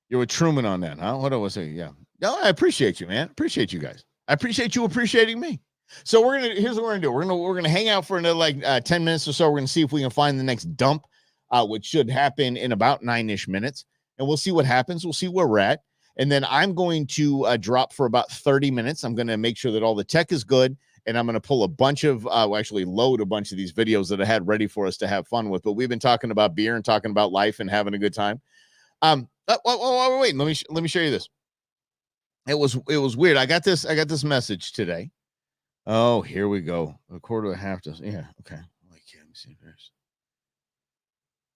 You're with Truman on that, huh? What was it? Yeah. No, I appreciate you, man. Appreciate you guys. I appreciate you appreciating me. So here's what we're gonna do. We're gonna hang out for another 10 minutes or so. We're gonna see if we can find the next dump, which should happen in about 9-ish minutes, and we'll see what happens. We'll see where we're at, and then I'm going to drop for about 30 minutes. I'm gonna make sure that all the tech is good, and I'm gonna pull a bunch of actually load a bunch of these videos that I had ready for us to have fun with. But we've been talking about beer and talking about life and having a good time. Wait, let me show you this. It was weird. I got this message today. Oh, here we go. A quarter to a half dozen. Yeah, okay. Like, let me see this.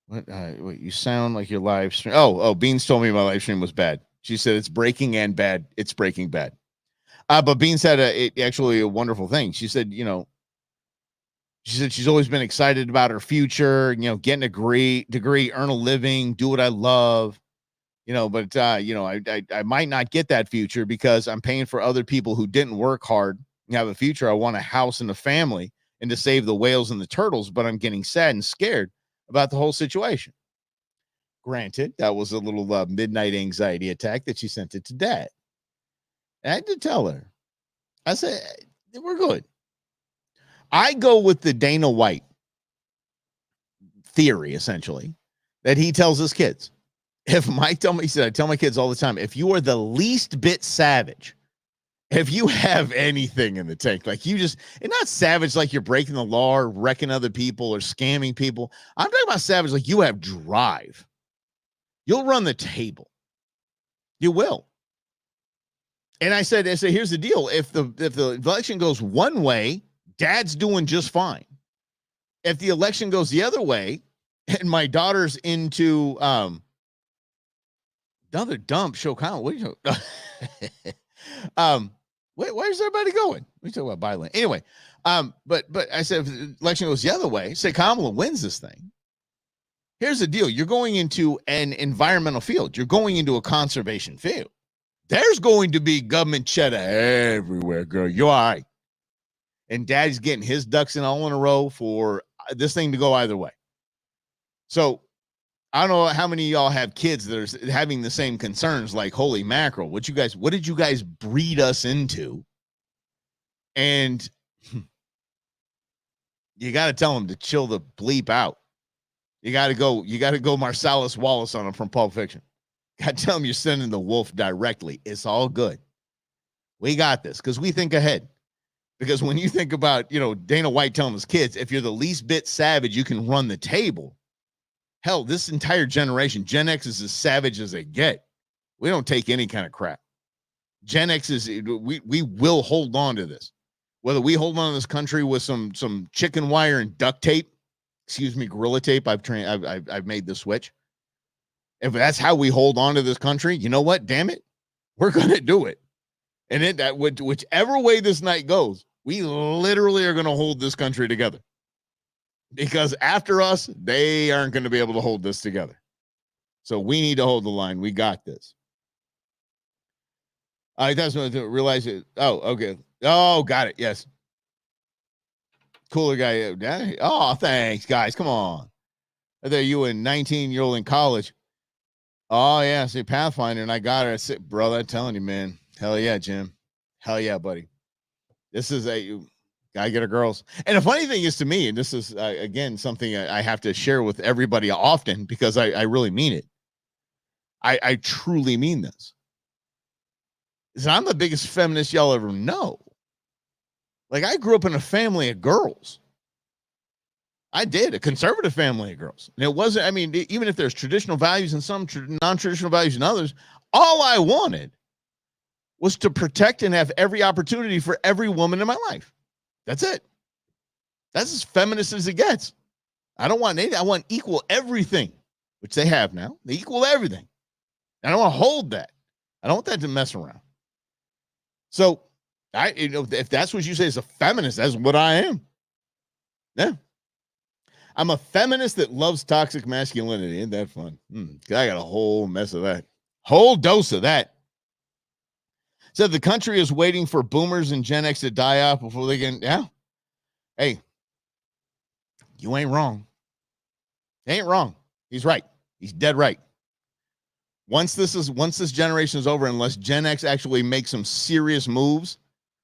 What? Wait, you sound like your live stream. Oh, Beans told me my live stream was bad. She said it's breaking and bad. It's breaking bad. But Beans had actually a wonderful thing. She said, she said she's always been excited about her future. Getting a degree, earn a living, do what I love. But I might not get that future because I'm paying for other people who didn't work hard and have a future. I want a house and a family and to save the whales and the turtles, but I'm getting sad and scared about the whole situation. Granted, that was a little midnight anxiety attack that she sent it to Dad. And I had to tell her. I said, we're good. I go with the Dana White theory, essentially, that he tells his kids. If Mike told me, he said, I tell my kids all the time, if you are the least bit savage, if you have anything in the tank, like you just, and not savage like you're breaking the law or wrecking other people or scamming people. I'm talking about savage like you have drive. You'll run the table. You will. And I said, here's the deal. If the election goes one way, Dad's doing just fine. If the election goes the other way, and my daughter's into another dump show comment. What are you where's everybody going? We talk about Biden. Anyway, but I said if the election goes the other way, say Kamala wins this thing. Here's the deal. You're going into an environmental field. You're going into a conservation field. There's going to be government cheddar everywhere, girl. You're all right. And Daddy's getting his ducks in all in a row for this thing to go either way. So I don't know how many of y'all have kids that are having the same concerns, like, holy mackerel, what did you guys breed us into? And you got to tell them to chill the bleep out. You got to go Marcellus Wallace on them from Pulp Fiction. Got to tell them you're sending the wolf directly. It's all good. We got this because we think ahead. Because when you think about, Dana White telling his kids, if you're the least bit savage, you can run the table. Hell, this entire generation, Gen X is as savage as they get. We don't take any kind of crap. Gen X is, we will hold on to this. Whether we hold on to this country with some chicken wire and duct tape, gorilla tape. I've made the switch. If that's how we hold on to this country, you know what? Damn it, we're gonna do it. And whichever way this night goes, we literally are gonna hold this country together. Because after us, they aren't going to be able to hold this together. So we need to hold the line. We got this. I just want to realize it. Oh, okay. Oh, got it. Yes. Cooler guy. Oh, thanks, guys. Come on. There you a 19-year-old in college. Oh, yeah. See, Pathfinder, and I got her. I said, brother, I'm telling you, man. Hell yeah, Jim. Hell yeah, buddy. This is gotta get her girls. And the funny thing is to me, and this is, again, something I have to share with everybody often because I really mean it. I truly mean this. Is I'm the biggest feminist y'all ever know. Like, I grew up in a family of girls. I did, a conservative family of girls. And it wasn't, even if there's traditional values and some non-traditional values in others, all I wanted was to protect and have every opportunity for every woman in my life. That's it. That's as feminist as it gets. I don't want anything. I want equal everything, which they have now. They equal everything. And I don't want to hold that. I don't want that to mess around. So If that's what you say is a feminist, that's what I am. Yeah. I'm a feminist that loves toxic masculinity. Ain't that fun? I got a whole mess of that. Whole dose of that. Said the country is waiting for boomers and Gen X to die off before they can. Yeah. Hey, you ain't wrong. Ain't wrong. He's right. He's dead right. Once this generation is over, unless Gen X actually makes some serious moves,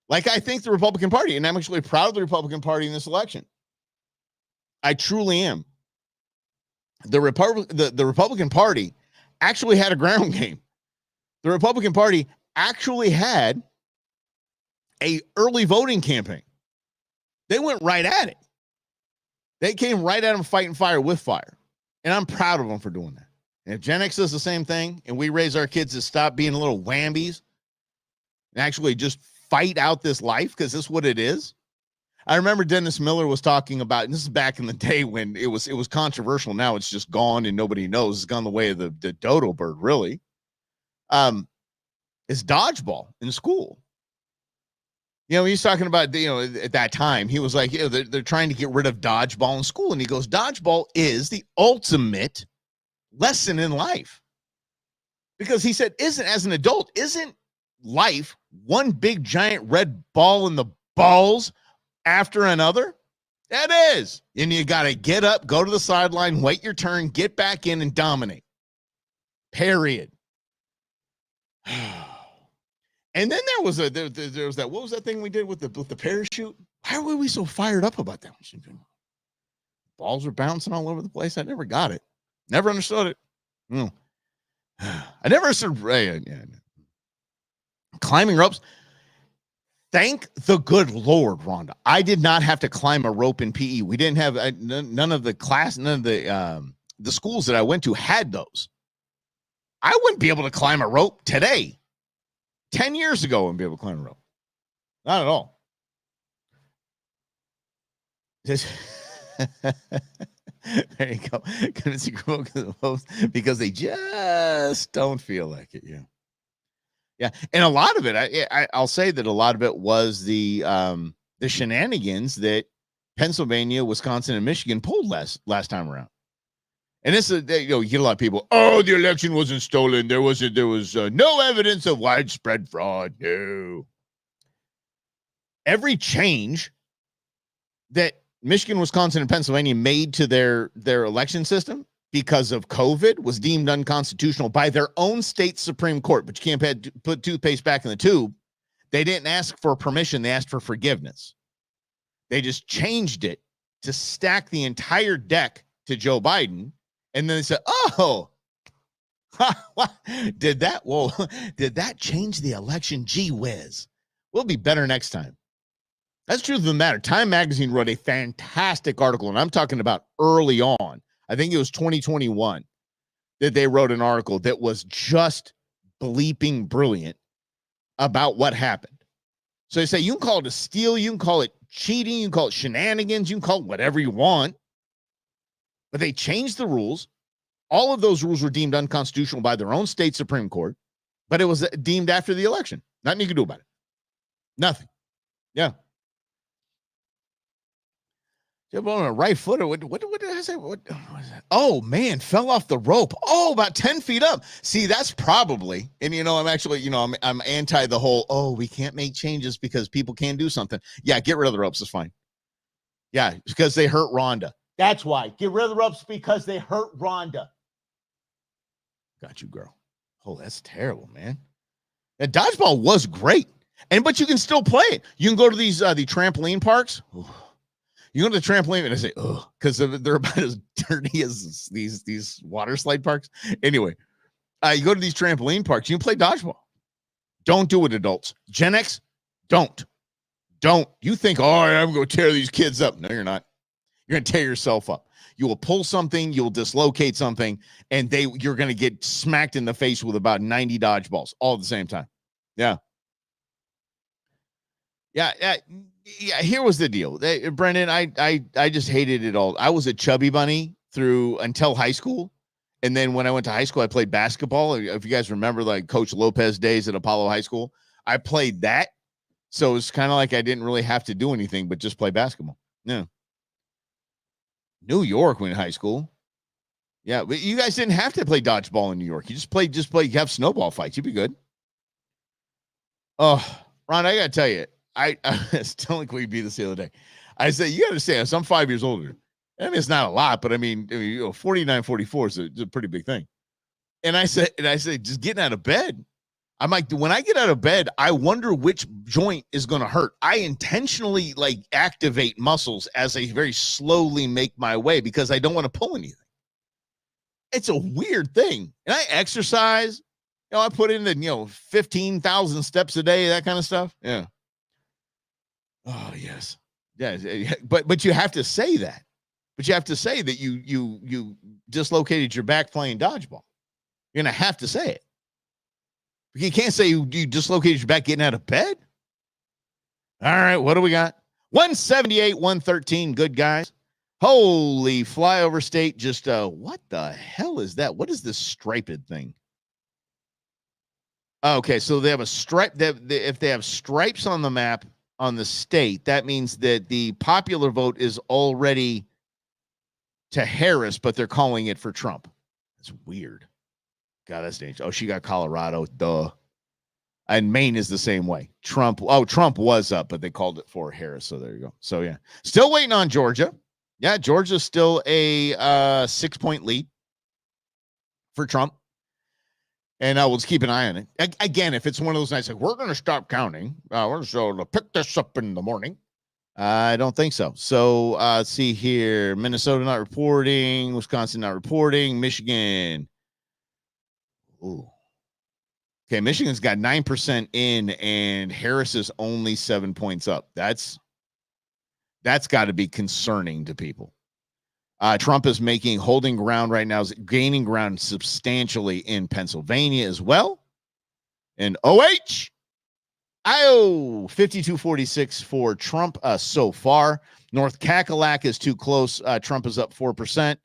like I think the Republican Party, and I'm actually proud of the Republican Party in this election. I truly am. The Republican Party actually had a ground game. The Republican Party actually had a early voting campaign. They went right at it. They came right at them fighting fire with fire. And I'm proud of them for doing that. And if Gen X does the same thing and we raise our kids to stop being little whambies and actually just fight out this life, because this is what it is. I remember Dennis Miller was talking about, and this is back in the day when it was controversial. Now it's just gone and nobody knows. It's gone the way of the dodo bird, really. It's dodgeball in school. He's talking about, at that time, he was like, they're trying to get rid of dodgeball in school. And he goes, dodgeball is the ultimate lesson in life. Because he said, as an adult, isn't life one big giant red ball in the balls after another? That is. And you got to get up, go to the sideline, wait your turn, get back in and dominate. Period. And then there was that, what was that thing we did with the parachute? Why were we so fired up about that? Balls were bouncing all over the place. I never got it. Never understood it. I never understood. Climbing ropes. Thank the good Lord, Rhonda. I did not have to climb a rope in PE. We didn't have none of the schools that I went to had those. I wouldn't be able to climb a rope today. 10 years ago, I wouldn't be able to climb a rope. Not at all. There you go. Because they just don't feel like it. Yeah. Yeah. And a lot of it, I'll say that a lot of it was the shenanigans that Pennsylvania, Wisconsin, and Michigan pulled last time around. And this is, you get a lot of people, the election wasn't stolen. There was no evidence of widespread fraud. No. Every change that Michigan, Wisconsin, and Pennsylvania made to their election system because of COVID was deemed unconstitutional by their own state Supreme Court. But you can't put toothpaste back in the tube. They didn't ask for permission. They asked for forgiveness. They just changed it to stack the entire deck to Joe Biden. And then they said, did that change the election? Gee whiz. We'll be better next time. That's the truth of the matter. Time Magazine wrote a fantastic article, and I'm talking about early on. I think it was 2021 that they wrote an article that was just bleeping brilliant about what happened. So they say you can call it a steal, you can call it cheating, you can call it shenanigans, you can call it whatever you want. But they changed the rules. All of those rules were deemed unconstitutional by their own state Supreme Court, but it was deemed after the election. Nothing you can do about it. Nothing. Yeah. Jump on a right footer. What did I say? What was that? Oh, man, fell off the rope. Oh, about 10 feet up. See, that's probably, and I'm actually, I'm anti the whole, we can't make changes because people can't do something. Yeah, get rid of the ropes. It's fine. Yeah, because they hurt Rhonda. That's why. Get rid of the ropes because they hurt Rhonda. Got you, girl. Oh, that's terrible, man. That dodgeball was great. But you can still play it. You can go to these the trampoline parks. Ooh. You go to the trampoline and I say, because they're about as dirty as these water slide parks. Anyway, you go to these trampoline parks, you can play dodgeball. Don't do it, adults. Gen X, don't. You think, I'm going to tear these kids up. No, you're not. You're going to tear yourself up. You will pull something, you will dislocate something, and you're going to get smacked in the face with about 90 dodgeballs all at the same time. Yeah. Yeah. Here was the deal. Brendan, I just hated it all. I was a chubby bunny until high school. And then when I went to high school, I played basketball. If you guys remember, like Coach Lopez days at Apollo High School, I played that. So it's kind of like I didn't really have to do anything but just play basketball. Yeah. New York when in high school. Yeah, but you guys didn't have to play dodgeball in New York. You just play, have snowball fights. You'd be good. Oh, Ron, I got to tell you, I was telling Queen B this the other day. I said, you got to say, I'm 5 years older. I mean, it's not a lot, but I mean 49, 44 is a pretty big thing. And I said, just getting out of bed. I'm like, when I get out of bed, I wonder which joint is going to hurt. I intentionally like activate muscles as I very slowly make my way because I don't want to pull anything. It's a weird thing. And I exercise. I put in the, 15,000 steps a day, that kind of stuff. Yeah. Oh, yes. Yeah. But you have to say that. But you have to say that you dislocated your back playing dodgeball. You're going to have to say it. You can't say you dislocated your back getting out of bed. All right, what do we got? 178, 113. Good guys. Holy flyover state. Just what the hell is that? What is this striped thing? Okay, so they have a stripe. If they have stripes on the map on the state, that means that the popular vote is already to Harris, but they're calling it for Trump. That's weird. God, that's dangerous. Oh, she got Colorado. Duh. And Maine is the same way. Trump was up, but they called it for Harris. So there you go. So, yeah. Still waiting on Georgia. Yeah, Georgia's still a 6-point lead for Trump. And we'll just keep an eye on it. Again, if it's one of those nights like, we're going to stop counting. We're going to pick this up in the morning. I don't think so. So let's see here. Minnesota not reporting. Wisconsin not reporting. Michigan. Ooh. Okay, Michigan's got 9% in, and Harris is only 7 points up. That's got to be concerning to people. Trump is holding ground right now, is gaining ground substantially in Pennsylvania as well. And OH, 52-46 for Trump so far. North Cackalack is too close. Trump is up 4%.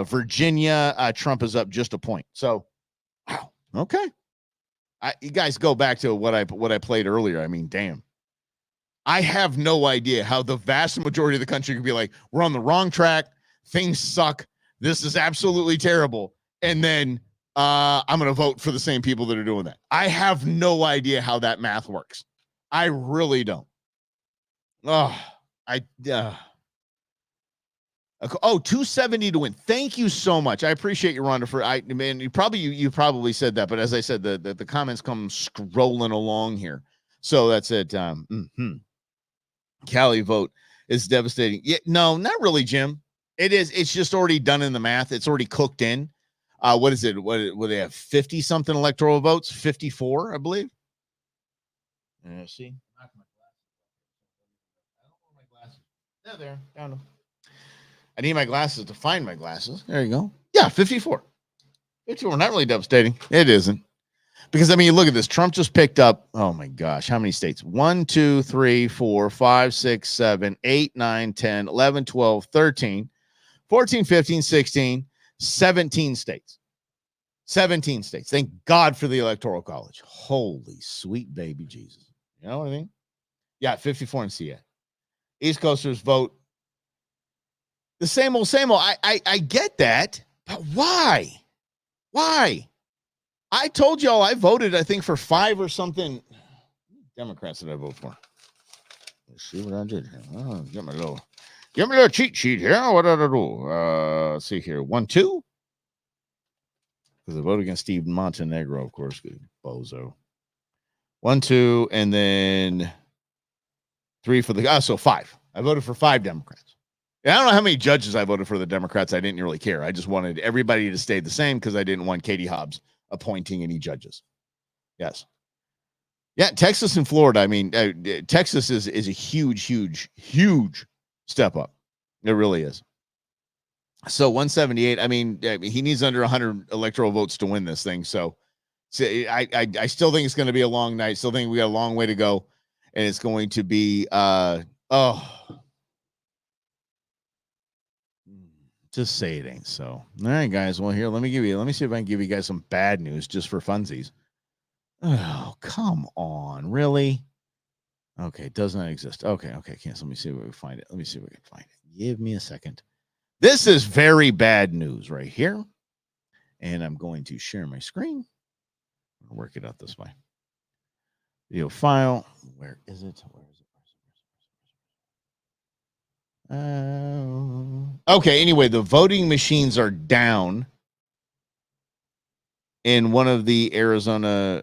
Virginia, Trump is up just a point. So, wow. Okay. You guys go back to what I played earlier. I mean, damn. I have no idea how the vast majority of the country could be like, we're on the wrong track. Things suck. This is absolutely terrible. And then I'm going to vote for the same people that are doing that. I have no idea how that math works. I really don't. 270 to win. Thank you so much. I appreciate you, Rhonda. You probably said that, but as I said, the comments come scrolling along here. So that's it. Cali vote is devastating. Yeah, no, not really, Jim. It is. It's just already done in the math. It's already cooked in. What is it? What they have 50 something electoral votes? 54, I believe. See. I don't want my glasses. They're there. Down them. I need my glasses to find my glasses. There you go. Yeah, 54. 54. Not really devastating. It isn't. Because, I mean, look at this. Trump just picked up, oh, my gosh, how many states? 1, 2, 3, 4, 5, 6, 7, 8, 9, 10, 11, 12, 13, 14, 15, 16, 17 states. 17 states. Thank God for the Electoral College. Holy sweet baby Jesus. You know what I mean? Yeah, 54 in CA. East Coasters vote. The same old, same old. I get that, but why? Why? I told y'all I voted, I think, for 5 or something Democrats that I vote for. Let's see what I did here. Oh, give me a little cheat sheet here. What did I do? Let's see here. 1, 2. Because I voted against Steve Montenegro, of course. Good bozo. 1, 2, and then 3 for the. So 5. I voted for 5 Democrats. And I don't know how many judges I voted for the Democrats. I didn't really care. I just wanted everybody to stay the same because I didn't want Katie Hobbs appointing any judges. Yes. Yeah, Texas and Florida. I mean, Texas is a huge step up. It really is. So 178. I mean, he needs under 100 electoral votes to win this thing. So I still think it's going to be a long night. Still think we got a long way to go, and it's going to be just say it ain't so. All right, guys. Well, here, let me see if I can give you guys some bad news just for funsies. Oh, come on. Really? Okay, it does not exist. Okay, cancel. Let me see where we find it. Let me see if we can find it. Give me a second. This is very bad news right here. And I'm going to share my screen. I'll work it out this way. Video file. Where is it? Okay, anyway, the voting machines are down in one of the Arizona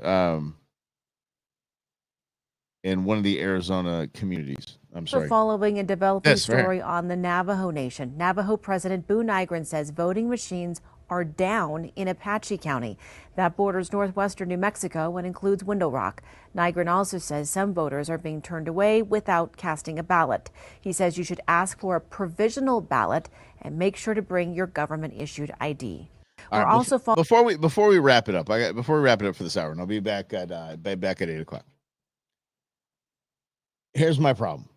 communities. I'm sorry. Following a developing Yes, right. story on the Navajo Nation, Navajo President Boo Nygren says voting machines are down in Apache County. That borders northwestern New Mexico and includes Window Rock. Nygren also says some voters are being turned away without casting a ballot. He says you should ask for a provisional ballot and make sure to bring your government-issued ID. All right, before we wrap it up, before we wrap it up for this hour, and I'll be back at 8:00. Here's my problem,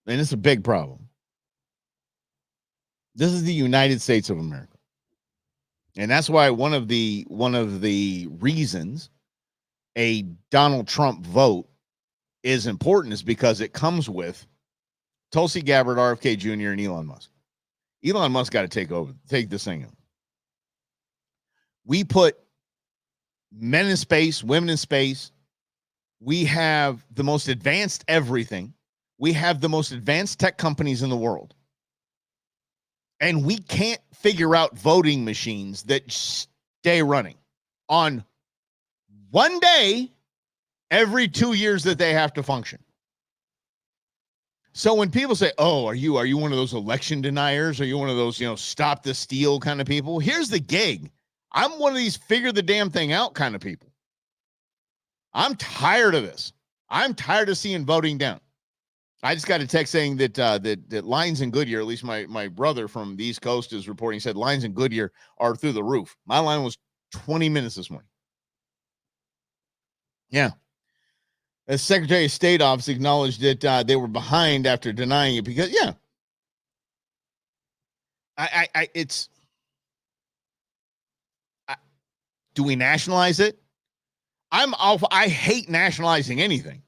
and it's a big problem. This is the United States of America. And that's why one of the reasons a Donald Trump vote is important is because it comes with Tulsi Gabbard, RFK Jr., and Elon Musk. Elon Musk got to take this thing in. We put men in space, women in space. We have the most advanced everything. We have the most advanced tech companies in the world. And we can't figure out voting machines that stay running on one day every 2 years that they have to function. So when people say, "Oh, are you one of those election deniers? Are you one of those, stop the steal kind of people?" Here's the gig. I'm one of these figure the damn thing out kind of people. I'm tired of this. I'm tired of seeing voting down. I just got a text saying that that lines in Goodyear, at least my brother from the East Coast is reporting, said lines in Goodyear are through the roof. My line was 20 minutes this morning. Yeah. The Secretary of State office acknowledged that they were behind after denying it because, yeah. Do we nationalize it? I hate nationalizing anything.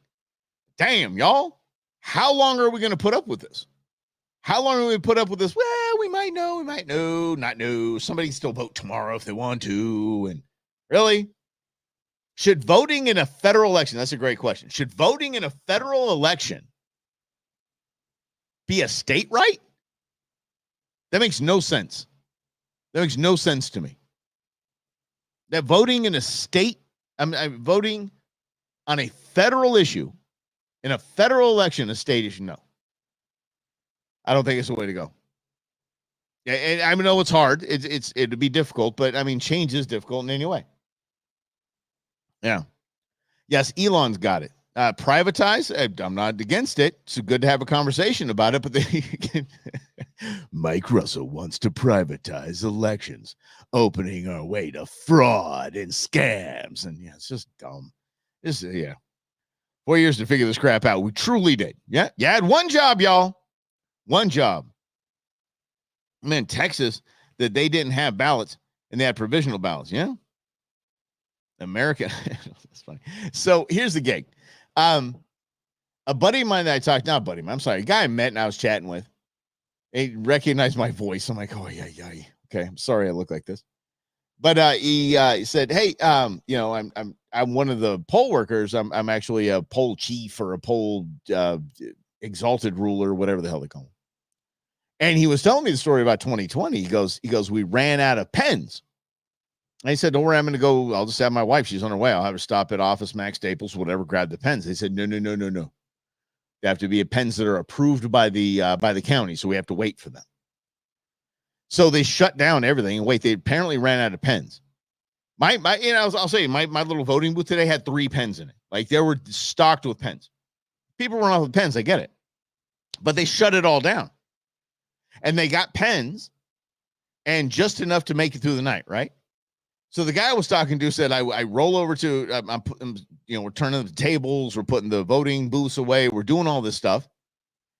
Damn, y'all. How long are we going to put up with this? How long are we put up with this? Well, we might know, not know. Somebody can still vote tomorrow if they want to. And really? Should voting in a federal election, that's a great question. Should voting in a federal election be a state right? That makes no sense. That makes no sense to me. That voting in a state, I'm voting on a federal issue in a federal election, a state issue, no. I don't think it's the way to go. Yeah, and I know it's hard. It'd be difficult, but I mean, change is difficult in any way. Yeah. Yes, Elon's got it. Privatize. I'm not against it. It's good to have a conversation about it, but Mike Russell wants to privatize elections, opening our way to fraud and scams. And yeah, it's just dumb. Yeah. 4 years to figure this crap out. We truly did. Yeah. You had one job, y'all. One job. I'm in Texas that they didn't have ballots and they had provisional ballots. Yeah. America. That's funny. So here's the gig. A buddy of mine that I talked, not a buddy of mine, I'm sorry, a guy I met and I was chatting with, he recognized my voice. I'm like, oh, yeah. Okay. I'm sorry I look like this. But he said, hey, I'm one of the poll workers. I'm actually a poll chief or a poll exalted ruler, whatever the hell they call him. And he was telling me the story about 2020. He goes, we ran out of pens. And he said, don't worry, I'm going to go. I'll just have my wife. She's on her way. I'll have her stop at Office Max, Staples, whatever, grab the pens. They said, no. They have to be pens that are approved by the county. So we have to wait for them. So they shut down everything and wait. They apparently ran out of pens. I'll say my little voting booth today had 3 pens in it. Like they were stocked with pens. People run off with pens. I get it. But they shut it all down. And they got pens and just enough to make it through the night, right? So the guy I was talking to said, I roll over to, we're turning the tables, we're putting the voting booths away, we're doing all this stuff.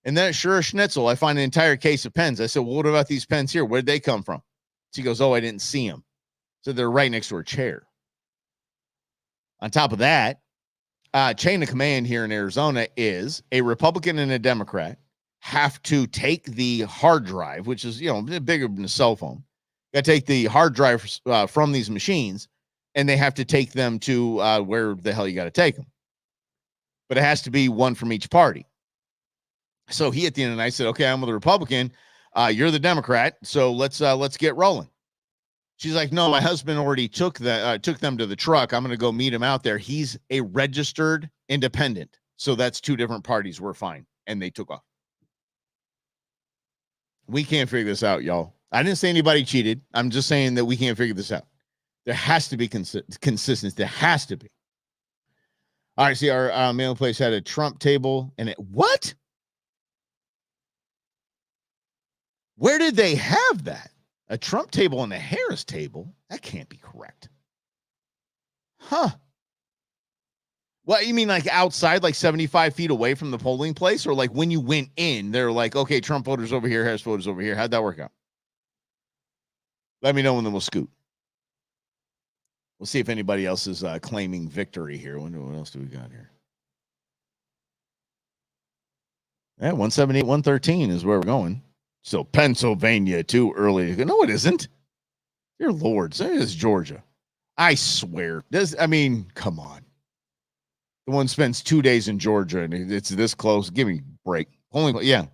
And then at Sure Schnitzel, I find an entire case of pens. I said, well, what about these pens here? Where'd they come from? She goes, oh, I didn't see them. So they're right next to her chair. On top of that, chain of command here in Arizona is a Republican and a Democrat have to take the hard drive, which is, bigger than a cell phone. Got to take the hard drive from these machines, and they have to take them to where the hell you got to take them. But it has to be one from each party. So he, at the end of the night, said, okay, I'm with the Republican. You're the Democrat. So let's get rolling. She's like, no, my husband already took them to the truck. I'm going to go meet him out there. He's a registered independent. So that's two different parties. We're fine. And they took off. We can't figure this out, y'all. I didn't say anybody cheated. I'm just saying that we can't figure this out. There has to be consistency. There has to be. All right, see, our mail place had a Trump table. And what? Where did they have that? A Trump table and a Harris table? That can't be correct. Huh. What, you mean like outside, like 75 feet away from the polling place? Or like when you went in, they're like, okay, Trump voters over here, Harris voters over here. How'd that work out? Let me know, and then we'll scoot. We'll see if anybody else is claiming victory here. What else do we got here? Yeah, 178, 113 is where we're going. So Pennsylvania too early. No, it isn't. Dear Lord, it is Georgia. I swear. Come on. The one spends 2 days in Georgia and it's this close. Give me a break. Yeah.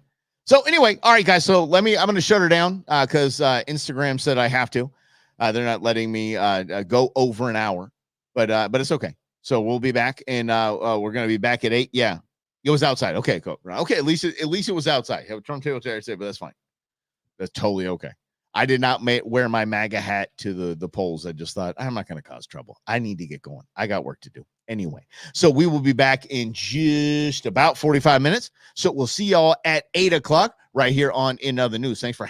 So anyway, all right, guys. So I'm going to shut her down because Instagram said I have to. They're not letting me go over an hour, but it's okay. So we'll be back, and we're going to be back at 8. Yeah, it was outside. Okay, cool. Okay, at least it was outside. Have a Trump table chair, but that's fine. That's totally okay. I did not wear my MAGA hat to the polls. I just thought I'm not going to cause trouble. I need to get going. I got work to do anyway. So we will be back in just about 45 minutes. So we'll see y'all at 8 o'clock right here on In Other News. Thanks for